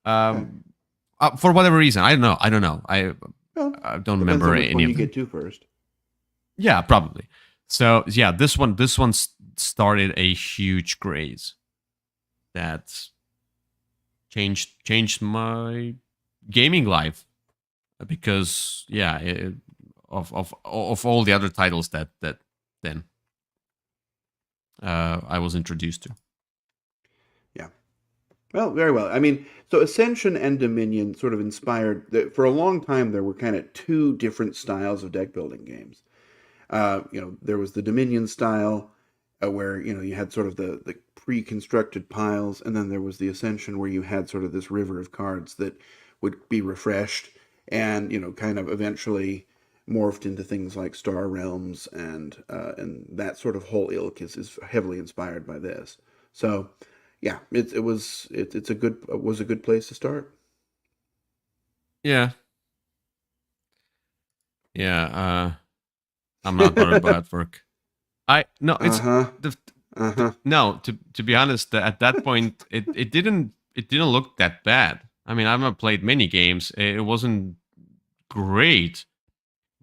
A: For whatever reason, I don't know. I
B: Well,
A: don't
B: depends
A: remember
B: on which
A: any
B: one
A: of
B: you
A: them.
B: get to first.
A: Yeah, probably. So yeah, this one started a huge craze that changed my gaming life, because yeah, of all the other titles that then I was introduced to.
B: Yeah. Well, very well. I mean, so Ascension and Dominion sort of inspired. For a long time, there were kind of two different styles of deck building games. There was the Dominion style, where you had sort of the pre-constructed piles, and then there was the Ascension where you had sort of this river of cards that would be refreshed and kind of eventually morphed into things like Star Realms, and that sort of whole ilk is heavily inspired by this. So yeah, it's a good place to start.
A: Yeah, yeah. I'm not bothered by at work. I no, it's
B: Uh-huh.
A: the,
B: Uh-huh.
A: no. To be honest, at that point, it didn't look that bad. I mean, I've not played many games. It wasn't great,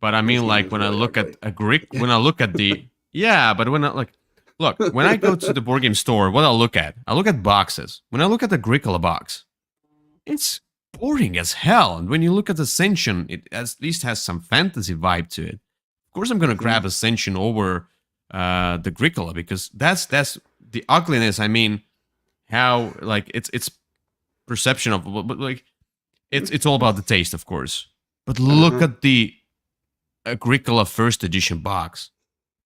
A: but I
B: This
A: mean,
B: game
A: like
B: is
A: when I
B: really
A: look at
B: ugly.
A: a Greek, when I look at the yeah, but when I like look when I go to the board game store, what I'll look at, I look at boxes. When I look at the Agricola box, it's boring as hell. And when you look at Ascension, it at least has some fantasy vibe to it. Of course, I'm gonna
B: Mhm.
A: grab Ascension over the Agricola, because that's the ugliness. I mean, how like it's perception of, but like it's all about the taste, of course. But look
B: Uh-huh.
A: at the Agricola first edition box.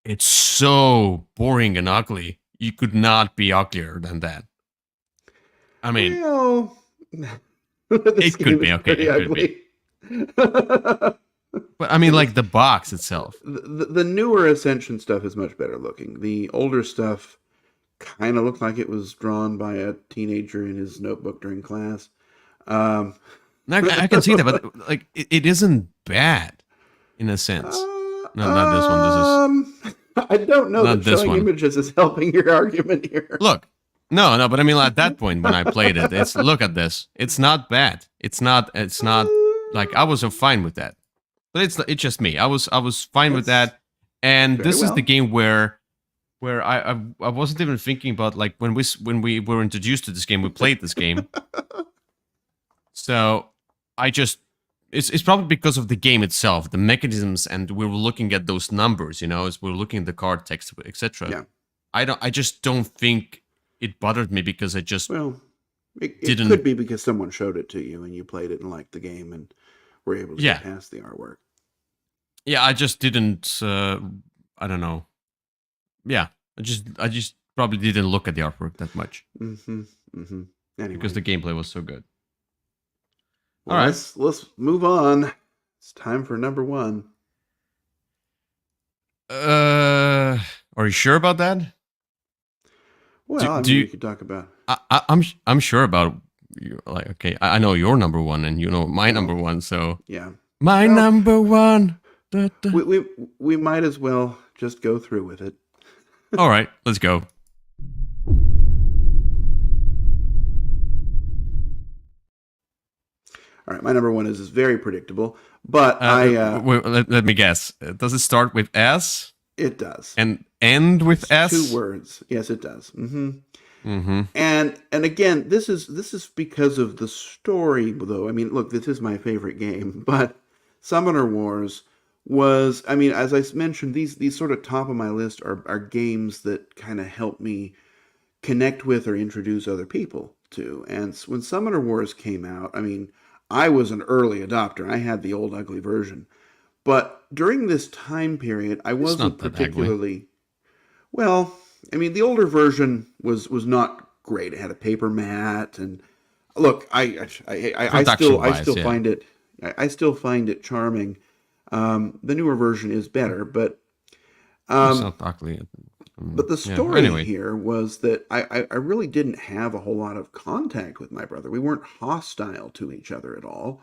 A: It's so boring and ugly. You could not be uglier than that. I mean,
B: Well, this
A: it could
B: game
A: be
B: is
A: okay.
B: pretty
A: It could be.
B: ugly. the,
A: But I mean, like the box itself.
B: the newer Ascension stuff is much better looking. The older stuff kind of looked like it was drawn by a teenager in his notebook during class. Um,
A: I can see that, but like it isn't bad in a sense. No, not this one. This is
B: I don't know that
A: not this
B: showing
A: one.
B: images is helping your argument here.
A: Look, no, but I mean, like, at that point when I played it, it's look at this. It's not bad. It's not. It's not like I was fine with that. But it's just me. I was fine with
B: That's
A: that. And
B: very
A: this is the
B: well.
A: game where I wasn't even thinking about, like, when we were introduced to this game, we played this game. So I just it's probably because of the game itself, the mechanisms, and we were looking at those numbers, as we were looking at the card text, etc.
B: Yeah.
A: I just don't think it bothered me, because I just
B: Well, it could
A: didn't.
B: be because someone showed it to you and you played it and liked the game and were able to get
A: Yeah,
B: past the artwork.
A: yeah. I just didn't. I don't know. Yeah, I just probably didn't look at the artwork that much,
B: Mm-hmm. Mm-hmm.
A: because
B: Anyway,
A: the gameplay was so good. All
B: well,
A: right.
B: let's move on. It's time for number one.
A: Are you sure about that? Do
B: Well, I
A: do
B: mean, we
A: you,
B: could talk about.
A: I'm sure about you. Like, okay, I know your number one, and you know my number
B: Well,
A: one. So
B: yeah.
A: my
B: Well,
A: number one. Da, da.
B: we might as well just go through with it.
A: All right, let's go.
B: All All right, my number one is very predictable, but
A: Let me guess. Does it start with S
B: it does.
A: and end with
B: It's two
A: S?
B: words. Yes, it does.
A: Mm-hmm.
B: And again, this is because of the story, though. I mean, look, this is my favorite game, but Summoner Wars was, I mean, as I mentioned, these sort of top of my list are games that kind of help me connect with or introduce other people to. And when Summoner Wars came out, I mean, I was an early adopter. I had the old ugly version. But during this time period, I
A: It's
B: wasn't
A: not that ugly.
B: particularly well. I mean, the older version was not great. It had a paper mat, and look,
A: Production
B: I
A: wise,
B: still
A: yeah.
B: find it I still find it charming. The newer version is better,
A: It's
B: um,
A: not ugly.
B: but the
A: Yeah.
B: story
A: Anyway,
B: here was that I really didn't have a whole lot of contact with my brother. We weren't hostile to each other at all,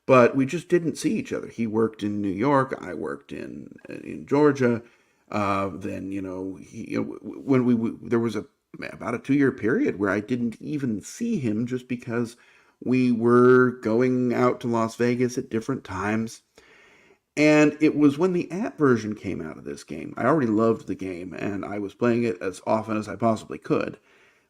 B: but we just didn't see each other. He worked in New York, I worked in Georgia. Then when there was about a 2 year period where I didn't even see him just because we were going out to Las Vegas at different times. And it was when the app version came out of this game. I already loved the game and I was playing it as often as I possibly could.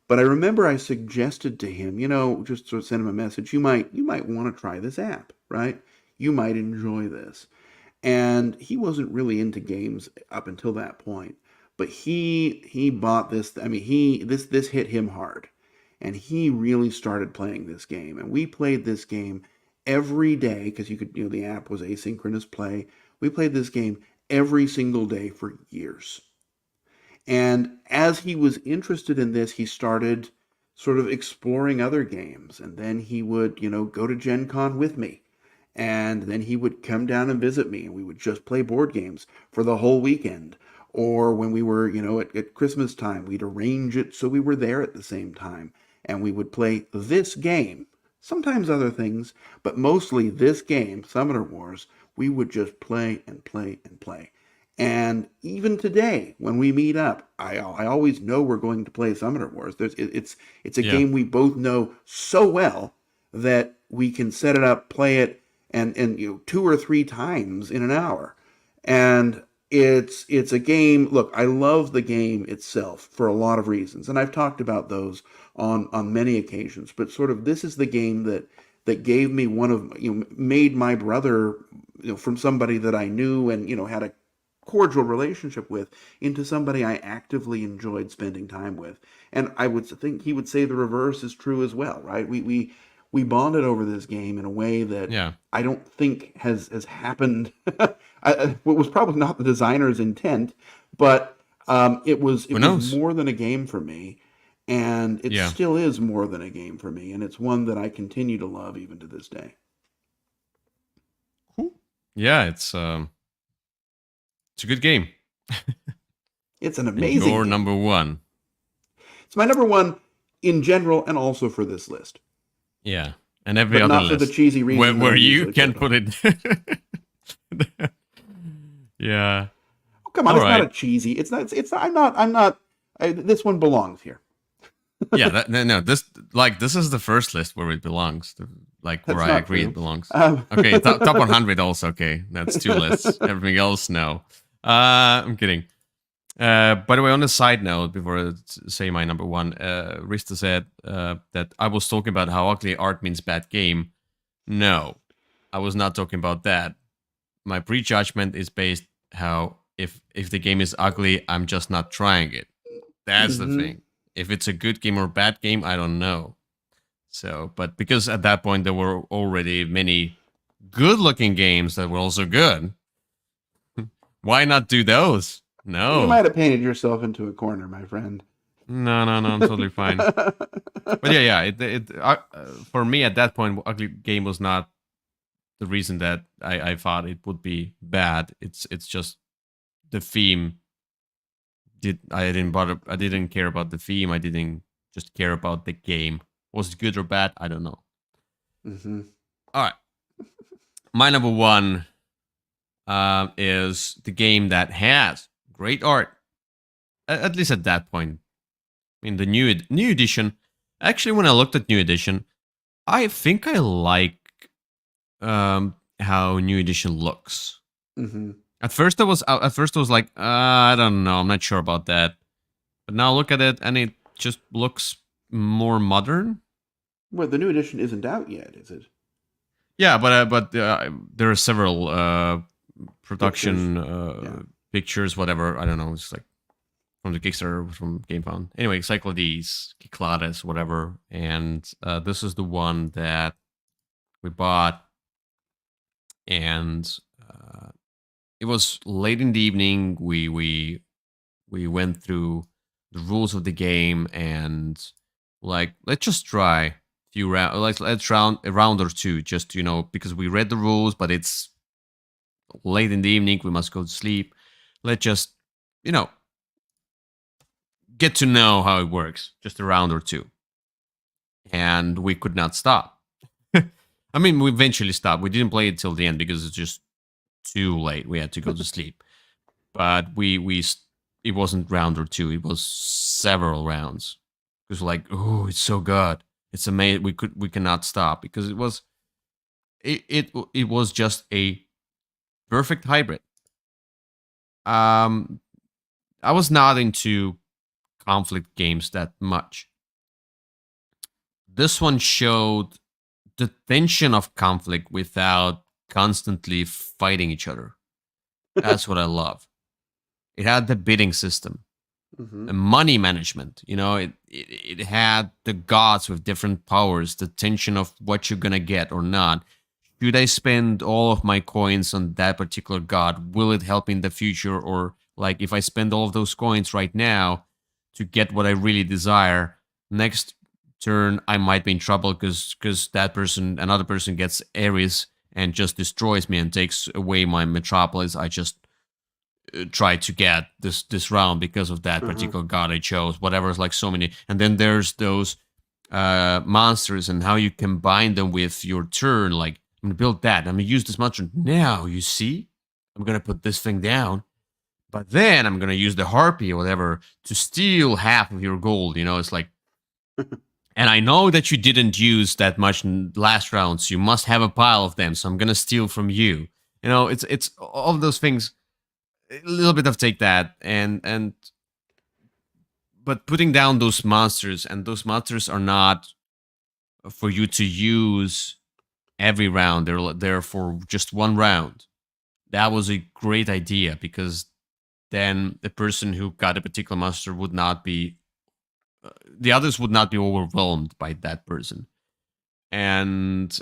B: But I remember I suggested to him, just to send him a message, you might want to try this app, right? You might enjoy this. And he wasn't really into games up until that point. But he bought this. I mean, this hit him hard. And he really started playing this game. And we played this game every day because you could, the app was asynchronous play. We played this game every single day for years. And as he was interested in this, he started sort of exploring other games. And then he would, go to Gen Con with me. And then he would come down and visit me, and we would just play board games for the whole weekend. Or when we were, at Christmas time, we'd arrange it so we were there at the same time. And we would play this game, sometimes other things, but mostly this game, Summoner Wars, we would just play and play and play. And even today, when we meet up, I always know we're going to play Summoner Wars. It's a
A: yeah.
B: game we both know so well that we can set it up, play it, and 2 or 3 times in an hour. And it's a game. Look, I love the game itself for a lot of reasons, and I've talked about those on many occasions. But sort of this is the game that gave me one of made my brother from somebody that I knew and had a cordial relationship with into somebody I actively enjoyed spending time with. And I would think he would say the reverse is true as well, right? We bonded over this game in a way that
A: Yeah.
B: I don't think has happened. It was probably not the designer's intent, but
A: Who
B: it was
A: knows?
B: more than a game for me, and it
A: Yeah.
B: still is more than a game for me, and it's one that I continue to love even to this day.
A: Cool. Yeah, it's a good game.
B: It's an
A: And
B: amazing
A: your
B: game.
A: number one.
B: It's my number one in general, and also for this list,
A: Yeah. And every
B: but
A: other
B: not for the
A: list.
B: cheesy reason that I
A: Where you
B: usually put
A: can
B: it on.
A: put it. Yeah.
B: Oh, come on,
A: All
B: it's not a
A: right.
B: cheesy. It's not. It's. I'm not. This one belongs here.
A: Yeah, no, this is the first list where it belongs. Like where
B: That's
A: I
B: not
A: agree
B: true.
A: it belongs.
B: Um,
A: Okay, top 100 also okay. That's 2 lists. Everything else, no. I'm kidding. By the way, on a side note, before I say my number one, Rista said that I was talking about how ugly art means bad game. No, I was not talking about that. My prejudgment is based how if the game is ugly, I'm just not trying it. That's the
B: mhm.
A: thing. If it's a good game or bad game, I don't know. So, but because at that point there were already many good-looking games that were also good, why not do those?
B: You
A: No,
B: might have painted yourself into a corner, my friend.
A: no, I'm totally fine. But yeah, for me at that point, ugly game was not the reason that I thought it would be bad. It's just the theme. I didn't bother. I didn't care about the theme. I didn't just care about the game. Was it good or bad? I don't know.
B: hmm
A: All right, my number one is the game that has great art. At least at that point, in the new edition. Actually, when I looked at new edition, I think I like how New Edition looks.
B: Mm-hmm.
A: At first I was like, I don't know, I'm not sure about that. But now look at it, and it just looks more modern.
B: Well, the new edition isn't out yet, is it?
A: Yeah, but there are several
B: Pictures.
A: production
B: Yeah.
A: pictures, whatever. I don't know. It's like from the Kickstarter from GameFound. Anyway, Cyclades, Kiclades, whatever. And this is the one that we bought, and it was late in the evening. We went through the rules of the game, and like, let's just try a few round, like let's round a round or two, just because we read the rules, but it's late in the evening. We must go to sleep. Let's just you know get to know how it works, just a round or two. And we could not stop. I mean, we eventually stopped. We didn't play it till the end because it's just too late. We had to go to sleep. But it wasn't round or two. It was several rounds. It was like, oh, it's so good. It's amazing. We cannot stop because it was just a perfect hybrid. Um, I was not into conflict games that much. This one showed the tension of conflict without constantly fighting each other. That's what I love. It had the bidding system,
B: Mm-hmm.
A: the money management. It had the gods with different powers, the tension of what you're gonna get or not. Should I spend all of my coins on that particular god? Will it help me in the future? Or like if I spend all of those coins right now to get what I really desire, next turn I might be in trouble because another person gets Ares and just destroys me and takes away my metropolis. I just try to get this round because of that
B: Uh-huh.
A: particular god I chose. Whatever, it's like so many. And then there's those monsters and how you combine them with your turn. Like, I'm gonna build that. I'm gonna use this monster now. You see, I'm gonna put this thing down, but then I'm gonna use the harpy or whatever to steal half of your gold. It's like, and I know that you didn't use that much in last round, so you must have a pile of them. So I'm gonna steal from you. It's all of those things. A little bit of take that and but putting down those monsters, and those monsters are not for you to use every round. They're there for just one round. That was a great idea because then the person who got a particular monster would not be the others would not be overwhelmed by that person. And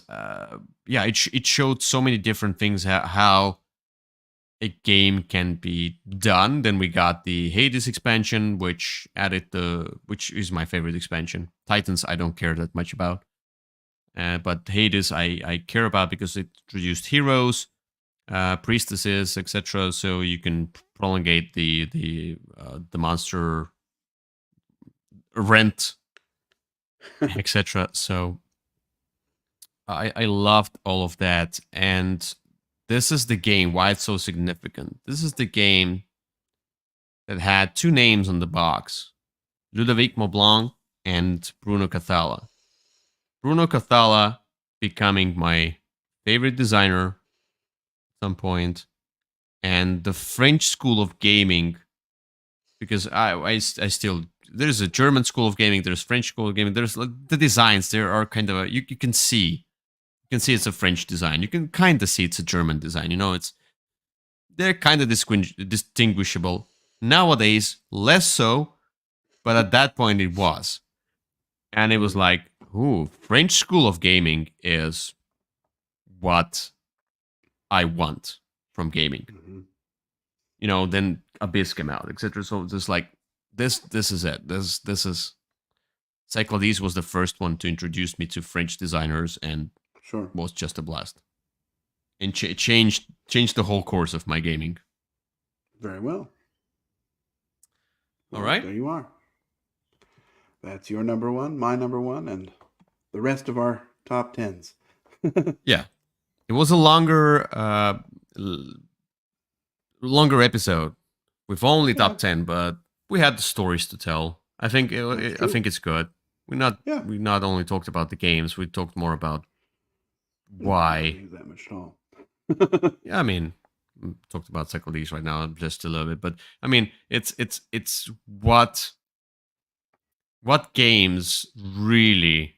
A: yeah, it showed so many different things how a game can be done. Then we got the Hades expansion, which which is my favorite expansion. Titans I don't care that much about, but Hades I care about because it introduced heroes, priestesses, etc. So you can prolongate the monster rent, etc. So I loved all of that, and this is the game why it's so significant. This is the game that had two names on the box: Ludovic Maublanc and Bruno Cathala. Bruno Cathala becoming my favorite designer at some point, and the French school of gaming, because I still, there's a German school of gaming, there's French school of gaming, there's like the designs there are kind of you can see it's a French design. You can kind of see it's a German design. They're kind of distinguishable. Nowadays, less so, but at that point it was. And it was like, ooh, French school of gaming is what I want from gaming.
B: Mm-hmm.
A: Then Abyss came out, etc. So just like this is it. This is Cyclades was the first one to introduce me to French designers, and
B: Sure.
A: was just a blast. And changed the whole course of my gaming.
B: Very well.
A: All
B: Well,
A: right.
B: there you are. That's your number one, my number one, and the rest of our top tens.
A: Yeah, it was a longer episode with only
B: Yeah,
A: top 10, but we had the stories to tell. I think
B: that's
A: I
B: true.
A: think it's good. We not
B: Yeah.
A: we not only talked about the games, we talked more about why.
B: Use that much at all.
A: Yeah, I mean, talked about Cycle These right now just a little bit, but I mean, it's what games really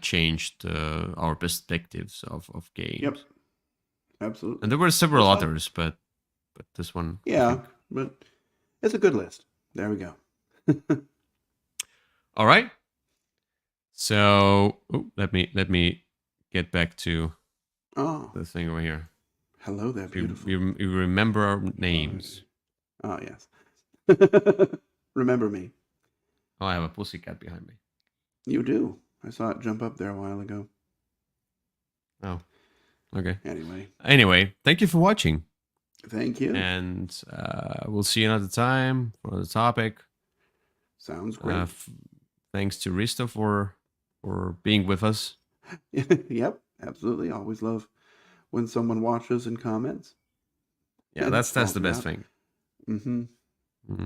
A: changed our perspectives of games.
B: Yep, absolutely.
A: And there were several
B: Just like,
A: others, but this one, I
B: yeah,
A: think.
B: but it's a good list. There we go.
A: All right. So let me get back to
B: Oh,
A: the thing over here.
B: hello there, beautiful.
A: You remember our names.
B: Oh, yes. Remember me.
A: Oh, I have a pussycat behind me.
B: You do. I saw it jump up there a while ago.
A: Oh, okay.
B: Anyway,
A: Thank you for watching.
B: thank you.
A: And we'll see you another time for the topic.
B: Sounds great.
A: Thanks to Risto for being with us.
B: Yep, absolutely. Always love when someone watches and comments.
A: Yeah,
B: And
A: that's the
B: calls me
A: best
B: out.
A: thing.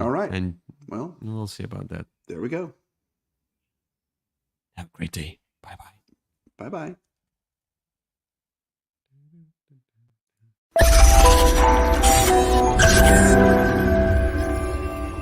B: All right.
A: And
B: Well,
A: we'll see about that.
B: there we go.
A: Have a great day. Bye bye.
B: Bye bye.